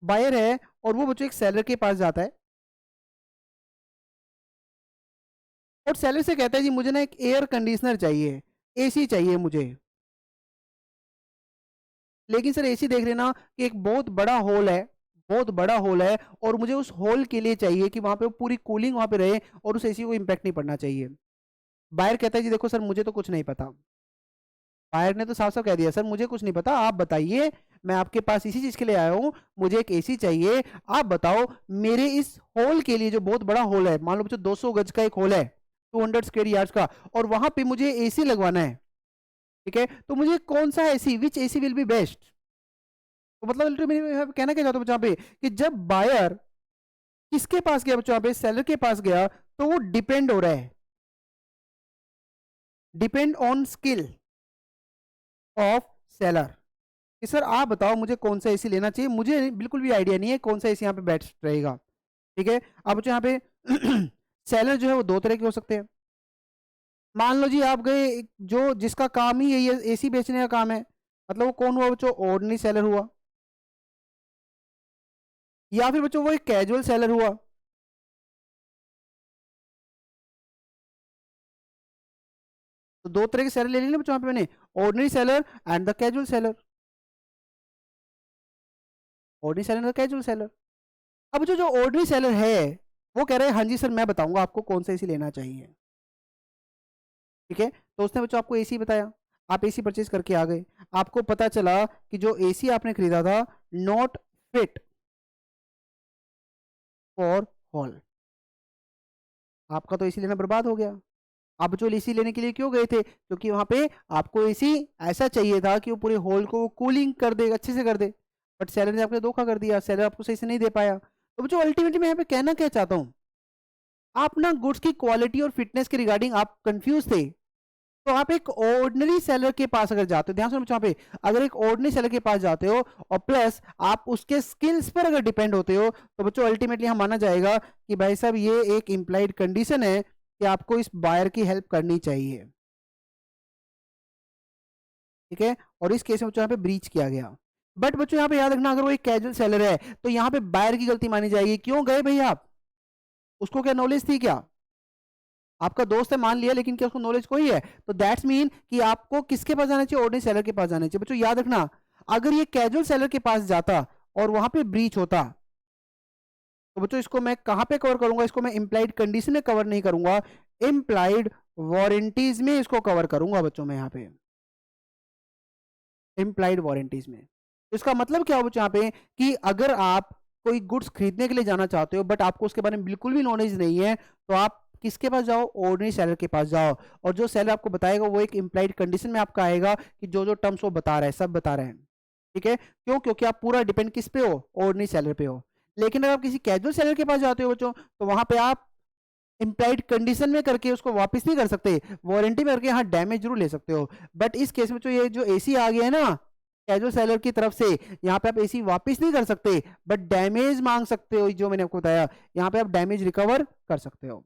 बायर है और वो बच्चों एक सेलर के पास जाता है और सेलर से कहता है जी मुझे ना एक एयर कंडीशनर चाहिए, एसी चाहिए मुझे। लेकिन सर एसी देख लेना कि एक बहुत बड़ा हॉल है, बहुत बड़ा हॉल है और मुझे उस हॉल के लिए चाहिए कि वहां पे पूरी कूलिंग वहां पे रहे और उस एसी को इम्पैक्ट नहीं पड़ना चाहिए। बायर कहता है जी देखो सर मुझे तो कुछ नहीं पता। बायर ने तो साफ साफ कह दिया सर मुझे कुछ नहीं पता, आप बताइए, मैं आपके पास इसी चीज के लिए आया हूँ, मुझे एक एसी चाहिए। आप बताओ मेरे इस हॉल के लिए, जो बहुत बड़ा हॉल है, मान लो बच्चों 200 गज का एक हॉल है, 200 स्क्वायर यार्ड्स का, और वहां पे मुझे एसी लगवाना है, ठीक है। तो मुझे कौन सा AC, which AC will be best. तो मतलब अल्टीमेटली मैं कहना क्या चाहता हूँ बच्चों पे कि जब बायर किसके पास गया बच्चों पे, सेलर के पास गया, तो वो डिपेंड हो रहा है, depend on skill of seller कि सर आप बताओ मुझे कौन सा एसी लेना चाहिए, मुझे बिल्कुल भी आइडिया नहीं है कौन सा एसी यहाँ पे बेस्ट रहेगा, ठीक है। अब बच्चों यहाँ पे सेलर जो है वो दो तरह के हो सकते हैं। मान लो जी आप गए, जो जिसका काम ही यही है एसी बेचने का काम है, मतलब वो कौन हुआ बच्चों, ऑर्डिनरी सेलर हुआ, या फिर बच्चों वो एक कैजुअल सेलर हुआ। तो दो तरह के सेलर ले लिए बच्चों पे मैंने, ordinary seller and the casual seller, ordinary seller and the casual seller. अब जो जो ऑर्डिनरी सेलर है वो कह रहे हैं हाँ जी सर मैं बताऊंगा आपको कौन सा एसी लेना चाहिए, ठीक है। तो उसने बच्चों आपको एसी बताया, आप एसी परचेज करके आ गए, आपको पता चला कि जो एसी आपने खरीदा था नॉट फिट फॉर हॉल, आपका तो एसी लेना बर्बाद हो गया। आप जो एसी लेने के लिए क्यों गए थे, क्योंकि वहां पे आपको एसी ऐसा चाहिए था कि वो पूरे हॉल को कूलिंग कर दे, अच्छे से कर दे, बट सेलर ने आपको धोखा कर दिया, सेलर आपको सही से नहीं दे पाया। तो जो अल्टीमेटली मैं यहाँ पे कहना क्या चाहता हूँ, आप ना गुड्स की क्वालिटी और फिटनेस के रिगार्डिंग आप कंफ्यूज थे, तो आप एक ऑर्डिनरी सेलर के पास अगर जाते हो, ध्यान से बच्चों पे, अगर एक ऑर्डिनरी सेलर के पास जाते हो और प्लस आप उसके स्किल्स पर अगर डिपेंड होते हो, तो बच्चों अल्टीमेटली हम माना जाएगा कि भाई साहब ये एक इंप्लाइड कंडीशन है कि आपको इस बायर की हेल्प करनी चाहिए, ठीक है। और इस केस में बच्चों यहाँ पे ब्रीच किया गया। बट बच्चों यहाँ पे याद रखना अगर वो एक कैजुअल सेलर है तो यहाँ पे बायर की गलती मानी जाएगी। क्यों गए भाई आप, उसको क्या नॉलेज थी क्या, आपका दोस्त है मान लिया, लेकिन क्या उसको नॉलेज कोई है, तो दैट्स मीन कि आपको किसके पास जाना चाहिए, ऑर्डिनरी सेलर के पास जाना चाहिए। बच्चों याद रखना अगर ये कैजुअल सेलर के पास जाता और वहां पे ब्रीच होता, तो बच्चों इसको मैं कहां पे कवर करूंगा, इसको मैं इंप्लाइड कंडीशन में कवर नहीं करूंगा, इंप्लाइड वारंटीज में इसको कवर करूंगा बच्चों में, यहाँ पे इंप्लाइड वारंटीज में। तो इसका मतलब क्या हो बच्चों यहाँ पे कि अगर आप कोई गुड्स खरीदने के लिए जाना चाहते हो बट आपको उसके बारे में बिल्कुल भी नॉलेज नहीं है, तो आप किसके पास जाओ, ऑर्डिनरी सेलर के पास जाओ, और जो सेलर आपको बताएगा वो एक इंप्लाइड कंडीशन में आपका आएगा कि जो जो टर्म्स वो बता रहा है सब बता रहे हैं, ठीक है। क्यों, क्योंकि आप पूरा डिपेंड किस पे हो, ऑर्डिनरी सेलर पे हो। लेकिन अगर आप किसी कैजुअल सेलर के पास जाते हो बच्चों, तो वहां पे आप इंप्लाइड कंडीशन में करके उसको वापस नहीं कर सकते, वारंटी में करके हाँ डैमेज जरूर ले सकते हो। बट इस केस में जो ये जो एसी आ गया है ना कैजुअल सेलर की तरफ से, यहाँ पे आप एसी वापस नहीं कर सकते बट डैमेज मांग सकते हो, जो मैंने आपको बताया यहाँ पे आप डैमेज रिकवर कर सकते हो।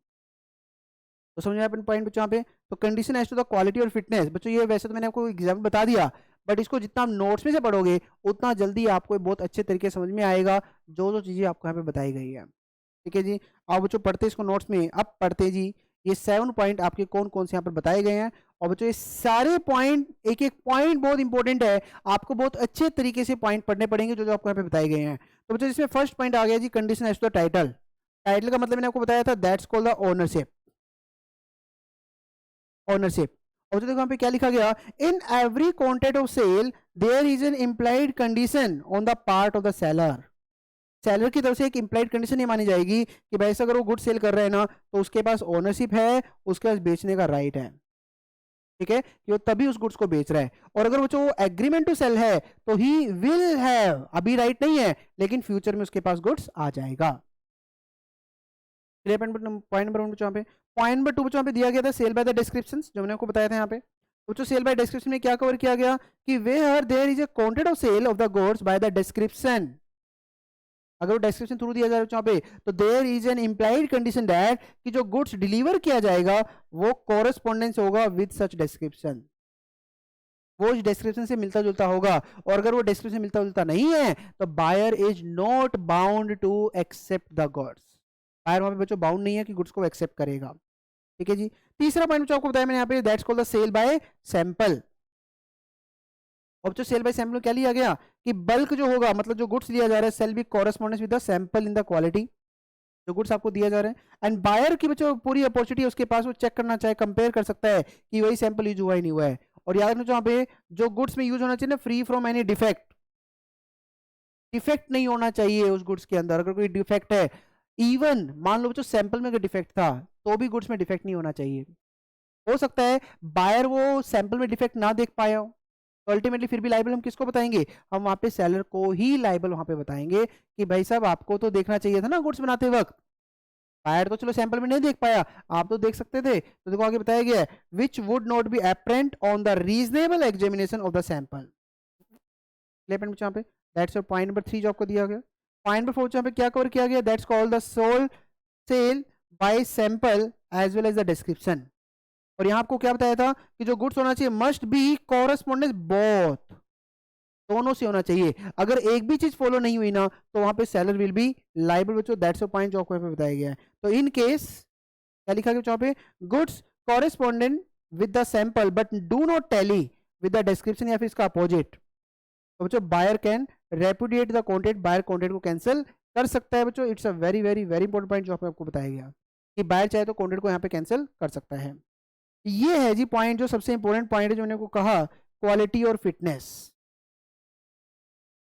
तो समझ में आया पॉइंट बच्चों यहाँ पे। तो condition as to the quality और फिटनेस बच्चों, ये वैसे तो मैंने आपको एग्जाम्पल बता दिया, बट इसको जितना आप नोट्स में से पढ़ोगे उतना जल्दी आपको बहुत अच्छे तरीके से समझ में आएगा जो जो चीजें आपको यहाँ पे बताई गई है, ठीक है जी। अब बच्चों पढ़ते इसको नोट्स में, अब पढ़ते जी ये 7 पॉइंट आपके कौन कौन से यहाँ पर बताए गए हैं। और बच्चों ये सारे पॉइंट, एक एक पॉइंट बहुत इंपॉर्टेंट है, आपको बहुत अच्छे तरीके से पॉइंट पढ़ने पड़ेंगे जो जो आपको यहाँ पे बताए गए हैं। तो बच्चों इसमें फर्स्ट पॉइंट आ गया जी, condition as to the title. Title का मतलब मैंने आपको बताया था, that's called the ownership. Ownership. और देखो यहाँ पे क्या लिखा गया, in every contract of sale there is an implied condition on the part of the seller. Seller की तरफ से एक इम्प्लाइड कंडीशन ये मानी जाएगी कि भाई अगर वो गुड सेल कर रहे हैं ना, तो उसके पास ओनरशिप है, उसके पास बेचने का राइट है, ठीक है, कि वो तभी उस गुड्स को बेच रहा है। और अगर वो जो एग्रीमेंट टू सेल है तो ही विल हैव, अभी राइट नहीं है लेकिन फ्यूचर में उसके पास गुड्स आ जाएगा। पॉइंट नंबर 1 पे, पॉइंट नंबर 2 पे दिया गया था सेल बाय द डिस्क्रिप्शन, जो मैंने आपको बताया था यहाँ पे। तो सेल बाय डिस्क्रिप्शन में क्या कवर किया गया कि where there is a contract of sale of the goods by the description, अगर वो डिस्क्रिप्शन थ्रू दिया जा रहा है पे, तो there is an implied condition that कि जो गुड्स डिलीवर किया जाएगा वो कोरस्पोंडेंस होगा विद सच डिस्क्रिप्शन, वो इस डिस्क्रिप्शन से मिलता जुलता होगा। और अगर वो डिस्क्रिप्शन मिलता जुलता नहीं है तो buyer is not bound to accept the goods, buyer वहां पे बच्चों बाउंड नहीं है कि गुड्स को एक्सेप्ट करेगा, ठीक है जी। तीसरा पॉइंट आपको बताया मैंने यहाँ पे, that's called the sale by sample. और जो सेल बाय सैंपल में क्या लिया गया कि बल्क जो होगा, मतलब जो गुड्स लिया जा रहा है, sale be correspondence with the sample in the quality, जो गुड्स आपको दिया जा रहा है। एंड बायर की बच्चों पूरी अपॉर्चुनिटी है उसके पास, वो चेक करना चाहे, कंपेयर कर सकता है कि वही सैंपल यूज हुआ ही नहीं हुआ है। और याद रखना यहाँ पे जो गुड्स में यूज होना चाहिए ना, free from any defect, defect नहीं होना चाहिए उस गुड्स के अंदर। अगर कोई डिफेक्ट है, इवन मान लो बच्चों सैंपल में अगर डिफेक्ट था तो भी गुड्स में डिफेक्ट नहीं होना चाहिए। हो सकता है बायर वो सैंपल में डिफेक्ट ना देख पाया हो, तो अल्टीमेटली फिर भी लाइबल हम किसको बताएंगे, हम वहां पे सेलर को ही लाइबल वहां पे बताएंगे कि भाई साहब आपको तो देखना चाहिए था ना गुड्स बनाते वक्त, बायर तो चलो सैंपल में नहीं देख पाया, आप तो देख सकते थे। तो देखो आगे बताया गया है, which would not be apparent on the reasonable examination of the sample. पे दैट्स योर पॉइंट नंबर 3 जो आपको दिया गया। पॉइंट नंबर 4 पे क्या कवर किया गया, that's called the sole sale by sample as well as the description. और यहां आपको क्या बताया था कि जो गुड्स होना चाहिए मस्ट बी कॉरेस्पॉन्डेंस बोथ, दोनों से होना चाहिए। अगर एक भी चीज फॉलो नहीं हुई ना तो वहां पे सेलर विल बी लाइबल बच्चों, दैट्स अ पॉइंट जो आपको यहाँ पे बताया गया है। तो इन केस क्या लिखा गया यहाँ पे, goods correspondent with the sample but do not tally with the description, या फिर इसका अपोजिट, तो बच्चों buyer can repudiate the contract, buyer contract को कैंसिल कर सकता है बच्चों। It's a very very very important point जो आपको बताया गया कि बायर चाहे तो कॉन्ट्रैक्ट को यहाँ पे कैंसिल कर सकता है। ये है जी पॉइंट, जो सबसे इंपॉर्टेंट पॉइंट है जो मैंने आपको कहा, क्वालिटी और फिटनेस,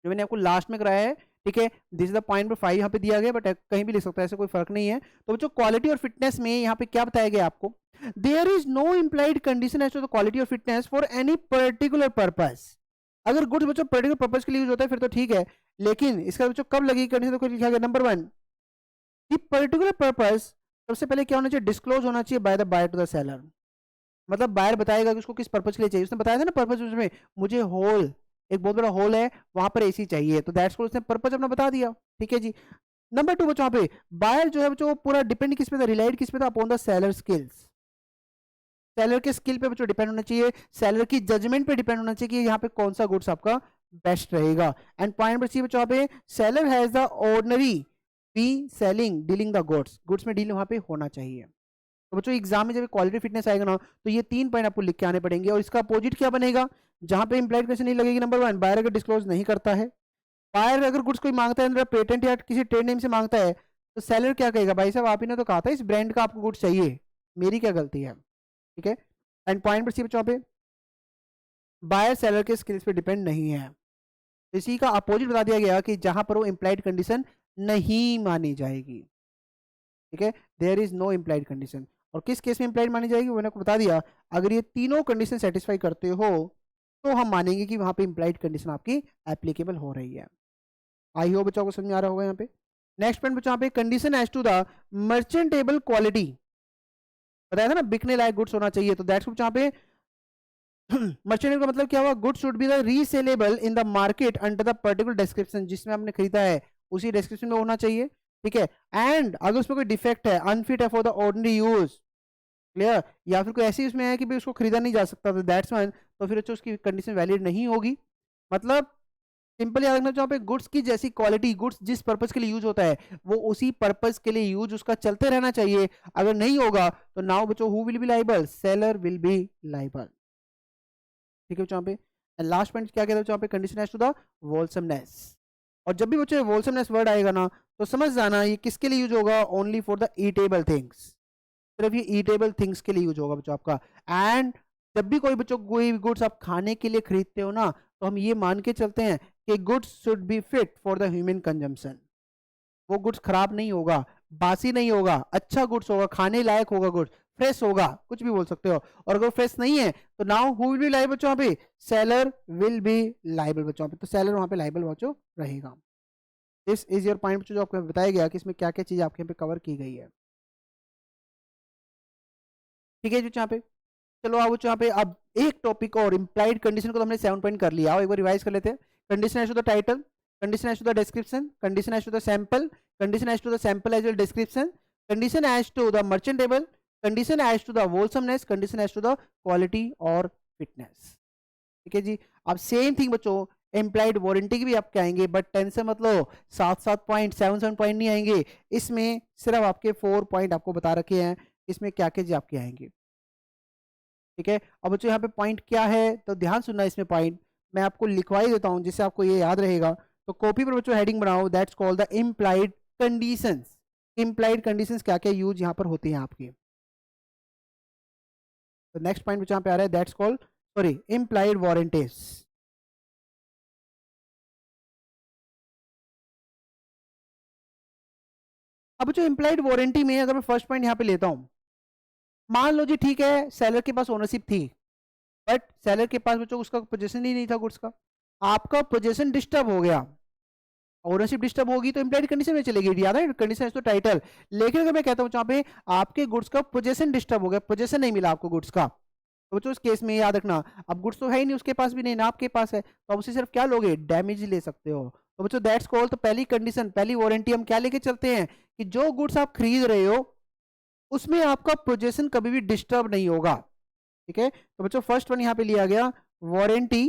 जो मैंने आपको लास्ट में कराया है, ठीक है। This is the point number 5 यहाँ पे दिया गया, बट कहीं भी लिख सकता है, ऐसे कोई फर्क नहीं है। तो बच्चों क्वालिटी और फिटनेस में यहाँ पे क्या बताया गया आपको, there is no implied condition as to the quality और fitness for any particular purpose. अगर गुड्स बच्चों पर्टिकुलर पर्पस के लिए यूज होता है फिर तो ठीक है, लेकिन इसका बच्चों कब लगेगी कंडीशन, तो लिखा गया नंबर 1 कि पर्टिकुलर पर्पस सबसे पहले क्या होना चाहिए, डिस्क्लोज होना चाहिए by the buyer to the seller. मतलब बायर बताएगा कि उसको किस पर्पज के लिए चाहिए, उसने बताया था ना पर्पज में, मुझे होल, एक बहुत बड़ा होल है वहां पर एसी चाहिए, तो दैट्स उसने पर्पज अपना बता दिया, ठीक है जी। नंबर 2 बच्चों पे बायर जो है बच्चों पूरा डिपेंड किस पे था, रिलाइड किस पे था, upon the seller skills, seller के स्किल पे बच्चों डिपेंड होना चाहिए, सेलर की जजमेंट पे डिपेंड होना चाहिए कि यहाँ पे कौन सा गुड्स आपका बेस्ट रहेगा। एंड पॉइंट नंबर 3 बच्चों पे seller has the ordinary be selling dealing the goods, goods में डील वहां पे होना चाहिए। तो बच्चों एग्जाम में जब क्वालिटी फिटनेस आएगा ना तो ये 3 पॉइंट आपको लिख के आने पड़ेंगे। और इसका अपोजिट क्या बनेगा, जहां पे इंप्लाइड कंडीशन नहीं लगेगी, नंबर 1 बायर अगर डिस्क्लोज नहीं करता है, बायर अगर गुड्स कोई मांगता है पेटेंट या किसी ट्रेड नेम से मांगता है, तो सेलर क्या कहेगा, भाई साहब आप ही ने तो कहा था इस ब्रांड का आपको गुड्स चाहिए, मेरी क्या गलती है, ठीक है। एंड पॉइंट पर सी बच्चों पे बायर सेलर के स्किल्स पे डिपेंड नहीं है। इसी का अपोजिट बता दिया गया कि जहां पर वो इंप्लाइड कंडीशन नहीं मानी जाएगी, ठीक है, there is no implied condition. और किस केस में इंप्लाइड मानी जाएगी वो मैंने आपको बता दिया, अगर ये तीनों कंडीशन सेटिस्फाई करते हो तो हम मानेंगे कि वहां पे इंप्लाइड कंडीशन आपकी एप्लीकेबल हो रही है। आई होप बच्चों को समझ में आ रहा होगा यहाँ पे। नेक्स्ट पॉइंट बच्चों यहाँ पे condition as to the merchantable quality, बताया था ना बिकने लायक गुड्स होना चाहिए, तो दैट्स यहाँ पे मर्चेंटेबल का मतलब क्या हुआ, good should be the resaleable in the market under the particular description, जिसमें आपने खरीदा है उसी डिस्क्रिप्शन में होना चाहिए, ठीक है। एंड अगर उसमें कोई डिफेक्ट है, अनफिट है for the ordinary use, clear, या फिर कोई ऐसी उसमें है कि भाई उसको खरीदा नहीं जा सकता, तो दैट्स वन, तो फिर उसकी कंडीशन वैलिड नहीं होगी। मतलब सिंपल याद रखना, जहाँ पे गुड्स की जैसी क्वालिटी, गुड्स जिस पर्पज के लिए यूज होता है वो उसी पर्पज के लिए यूज उसका चलते रहना चाहिए। अगर नहीं होगा तो नाउ बच्चों who will be liable, seller will be liable. ठीक है बच्चों, पे लास्ट पॉइंट क्या कहते हैं बच्चों पे, कंडीशन एज टू द वोलसमनेस। और जब भी बच्चों वोलसमनेस वर्ड आएगा ना तो समझ जाना ये किसके लिए यूज होगा, only for the eatable things, सिर्फ ये ईटेबल थिंग्स के लिए यूज होगा बच्चों आपका। एंड जब भी कोई बच्चों कोई गुड्स आप खाने के लिए खरीदते हो ना तो हम ये मान के चलते हैं कि goods should be fit for the human consumption. वो गुड्स खराब नहीं होगा, बासी नहीं होगा, अच्छा गुड्स होगा, खाने लायक होगा, गुड्स फ्रेश होगा, कुछ भी बोल सकते हो। और अगर फ्रेश नहीं है तो now who will be liable बच्चों पे, सेलर विल बी लाइबल बच्चों पे, तो सेलर वहां पे लाइबल बच्चों रहेगा। दिस इज योर पॉइंट बच्चों, जो आपको बताया गया कि इसमें क्या क्या चीज आपके यहाँ पे कवर की गई है। ठीक है बच्चों पे, चलो आओ बच्चों पे अब एक टॉपिक और, इंप्लाइड कंडीशन को तो हमने 7 पॉइंट कर लिया, आओ एक बार रिवाइज कर लेते हैं। Condition as to the title, condition as to the description, condition as to the sample, condition as to the sample as well description, condition as to the merchantable, condition as to the wholesomeness, condition as to the quality और फिटनेस। ठीक है जी। अब सेम थिंग बच्चों एम्प्लॉयड वारंटी की भी आपके आएंगे, बट टेंशन मत लो, 7 7 पॉइंट नहीं आएंगे इसमें, सिर्फ आपके 4 पॉइंट आपको बता रखे हैं इसमें क्या क्या जी आपके आएंगे। ठीक है, अब बच्चों यहाँ पे पॉइंट क्या है तो ध्यान सुनना, इसमें पॉइंट मैं आपको लिखवाई देता हूँ जिससे आपको ये याद रहेगा। तो कॉपी पर बच्चों हेडिंग बनाओ, that's called the implied conditions. Implied conditions क्या क्या यूज यहाँ पर होती हैं आपकी। तो नेक्स्ट पॉइंट बच्चों यहाँ पे आ रहा है, that's called sorry implied warranties. अब जो इम्प्लाइड वारंटी में अगर मैं फर्स्ट पॉइंट यहाँ पे लेता हूँ, मान लो जी ठीक है सेलर के पास ओनरशिप थी, बट सेलर के पास बच्चों उसका पोजीशन ही नहीं था गुड्स का, आपका पोजीशन डिस्टर्ब हो गया, ओनरशिप डिस्टर्ब होगी तो इंप्लाइड कंडीशन में चलेगी, याद है कंडीशन इज तो टाइटल। लेकिन अगर मैं कहता हूँ जहाँ पे आपके गुड्स का पोजीशन डिस्टर्ब हो गया, पोजीशन नहीं मिला आपको गुड्स का, तो बच्चों उस केस में याद रखना, अब गुड्स तो है ही नहीं उसके पास भी नहीं ना आपके पास है, तो अब उसे सिर्फ क्या लोगे, डैमेज ले सकते हो। तो बच्चों दैट्स कॉल, तो पहली कंडीशन पहली वारंटी हम क्या लेके चलते हैं कि जो गुड्स आप खरीद रहे हो उसमें आपका पोजीशन कभी भी डिस्टर्ब नहीं होगा। ठीक है, तो बच्चों फर्स्ट वन यहाँ पे लिया गया, warranty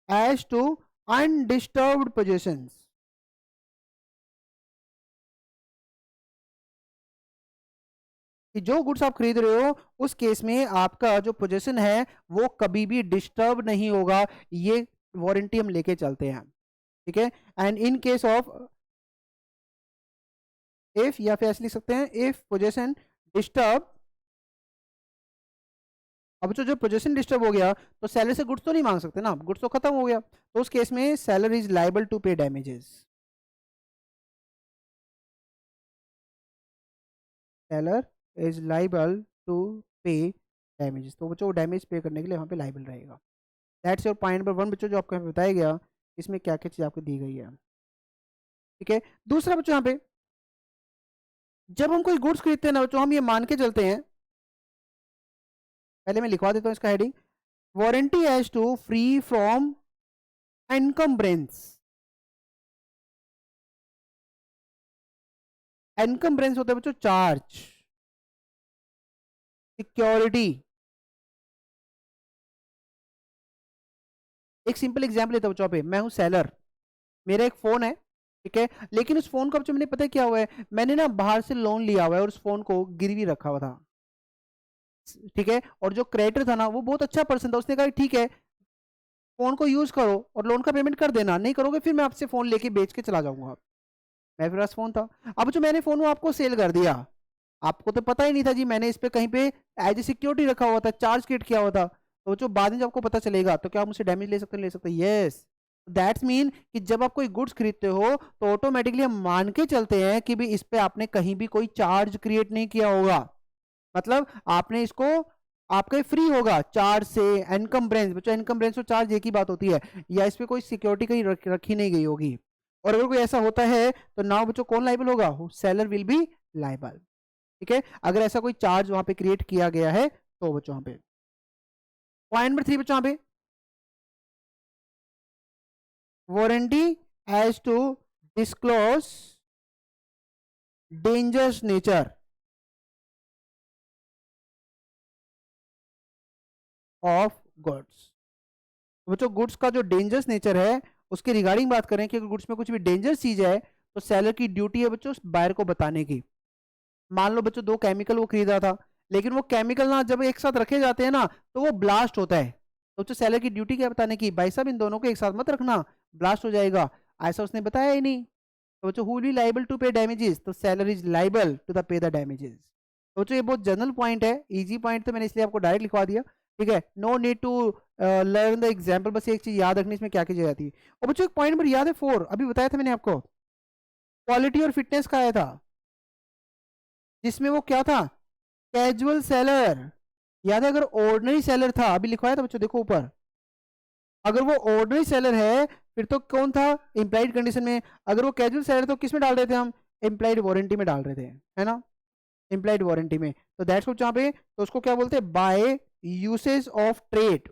as to undisturbed positions. कि जो गुड्स आप खरीद रहे हो उस केस में आपका जो पोजीशन है वो कभी भी डिस्टर्ब नहीं होगा, ये वारंटी हम लेके चलते हैं। ठीक है, and in case of if, या फिर ऐसे लिख सकते हैं इफ पोजीशन डिस्टर्ब। अब जो जो पोजीशन डिस्टर्ब हो गया तो सेलर से गुड्स तो नहीं मांग सकते ना, गुड्स तो खत्म हो गया, तो उस केस में seller is liable to pay damages. Seller is liable to pay damages, तो बच्चों डैमेज पे करने के लिए वहाँ पे लाइबल रहेगा। दैट्स योर पॉइंट नंबर 1 बच्चों, जो आपको यहाँ पे बताया गया इसमें क्या क्या चीज़ आपको दी गई है। ठीक है, दूसरा बच्चों यहाँ पे जब हम कोई गुड्स खरीदते हैं ना बच्चों, हम ये मान के चलते हैं, पहले मैं लिखवा देता हूँ इसका heading, warranty as to free from encumbrance. Encumbrance होता है बच्चों चार्ज, सिक्योरिटी। एक सिंपल एग्जांपल लेता हूँ बच्चों पे, मैं हूँ सेलर, मेरा एक फोन है, ठीक है, लेकिन उस फोन का बच्चों मैंने पता है क्या हुआ है, मैंने ना बाहर से लोन लिया हुआ है और उस फोन को गिरवी रखा हुआ था। ठीक है, और जो क्रेडिटर था ना वो बहुत अच्छा पर्सन था, उसने कहा ठीक है फोन को यूज करो और लोन का पेमेंट कर देना, नहीं करोगे फिर मैं आपसे फोन लेके बेच के चला जाऊंगा। मेरे पास फोन था, अब जो मैंने फोन वो आपको सेल कर दिया, आपको तो पता ही नहीं था जी, मैंने इस पे कहीं पे एज ए सिक्योरिटी रखा हुआ था, चार्ज क्रिएट किया हुआ था, तो जो बाद में जब आपको पता चलेगा तो क्या आप मुझसे डैमेज ले सकते हैं, ले सकते हैं, यस। दैट्स मीन कि जब आप कोई गुड्स खरीदते हो तो ऑटोमेटिकली हम मान के चलते हैं कि भी इस पे आपने कहीं भी कोई चार्ज क्रिएट नहीं किया होगा, मतलब आपने इसको, आपका फ्री होगा चार्ज से, एनकम्ब्रेंस बच्चों, एनकम्ब्रेंस और चार्ज एक ही बात होती है, या इस पे कोई सिक्योरिटी कहीं रखी नहीं गई होगी। और अगर कोई ऐसा होता है तो नाउ बच्चों कौन लाइबल होगा, सेलर विल बी लाइबल। ठीक है, अगर ऐसा कोई चार्ज वहां पे क्रिएट किया गया है तो बच्चों वहां पे। पॉइंट नंबर 3 बच्चों वहां पे, warranty has to disclose dangerous nature of goods. बच्चों गुड्स का जो डेंजरस नेचर है उसके रिगार्डिंग बात करें कि अगर गुड्स में कुछ भी डेंजरस चीज है तो सेलर की ड्यूटी है बच्चों बायर को बताने की। मान लो बच्चों 2 केमिकल वो खरीदा था, लेकिन वो केमिकल ना जब एक साथ रखे जाते हैं ना तो वो ब्लास्ट होता है। तो बच्चों सेलर की ड्यूटी क्या बताने की, भाई साहब इन दोनों को एक साथ मत रखना, ब्लास्ट हो जाएगा। ऐसा उसने बताया ही नहीं। तो बच्चों who will be liable to pay damages, तो seller is liable to the pay the damages. तो बच्चों ये बहुत जनरल पॉइंट है, इजी पॉइंट, तो मैंने इसलिए आपको डायरेक्ट लिखवा दिया। ठीक है, no need to learn the example, बस एक चीज याद रखनी इसमें क्या की जाती है। और बच्चों एक पॉइंट नंबर याद है 4, अभी बताया था मैंने आपको, क्वालिटी और फिटनेस का आया था, जिसमें वो क्या था, कैजुअल सेलर। याद है, अगर ऑर्डिनरी सेलर था, अभी लिखवाया था बच्चों देखो ऊपर, अगर वो ऑर्डिनरी सेलर है फिर तो कौन था, इंप्लाइड कंडीशन में। अगर वो कैजुअल सेलर तो किस में डाल रहे थे हम, इंप्लाइड वारंटी में डाल रहे थे, है ना, इंप्लाइड वारंटी में। तो दैट्स व्हाट जहां पे, तो उसको क्या बोलते हैं, बाय यूसेज ऑफ ट्रेड।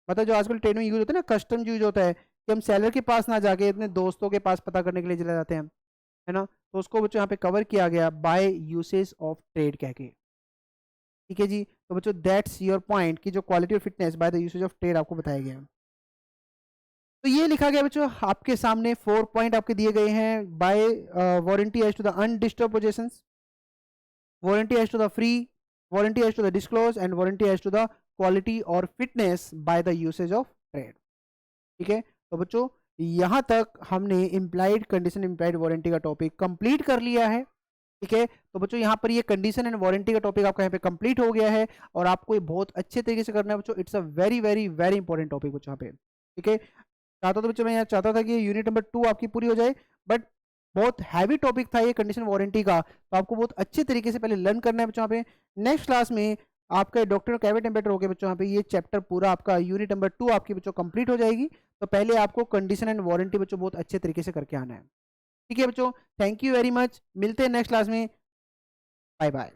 मतलब जो आजकल ट्रेड में यूज होता है ना, कस्टम यूज होता है कि हम सेलर के पास ना जाके अपने दोस्तों के पास पता करने के लिए चले जाते हैं, है ना। तो उसको बच्चों यहाँ पे कवर किया गया बाय यूसेज ऑफ ट्रेड कह के। ठीक है जी, तो बच्चों दैट्स योर पॉइंट कि जो क्वालिटी और fitness by the usage of trade आपको बताया गया। तो ये लिखा गया बच्चों आपके सामने 4 पॉइंट आपके दिए गए हैं। By warranty as to the undisturbed possessions, warranty as to the free, warranty as to the disclose, and warranty as to the quality और fitness by the usage of trade. ठीक है, तो बच्चों यहां तक हमने इम्प्लाइड कंडीशन इम्प्लाइड वारंटी का टॉपिक कंप्लीट कर लिया है। ठीक है, तो बच्चों यहाँ पर ये कंडीशन एंड वारंटी का टॉपिक आपका यहाँ पे कंप्लीट हो गया है, और आपको ये बहुत अच्छे तरीके से करना है बच्चों। It's a very very very important topic बच्चों यहाँ पे। ठीक है, चाहता तो बच्चों मैं यहाँ चाहता था कि यूनिट नंबर 2 आपकी पूरी हो जाए, बट बहुत हैवी टॉपिक था ये कंडीशन वारंटी का, तो आपको बहुत अच्छे तरीके से पहले लर्न करना है बच्चों यहाँ पे। नेक्स्ट क्लास में आपका डॉक्टर कैविट टेम्परेचर हो गया बच्चों, यहाँ पे ये चैप्टर पूरा आपका यूनिट नंबर 2 आपकी बच्चों कंप्लीट हो जाएगी। तो पहले आपको कंडीशन एंड वारंटी बच्चों बहुत अच्छे तरीके से करके आना है। ठीक है बच्चों, थैंक यू वेरी मच, मिलते हैं नेक्स्ट क्लास में, बाय बाय।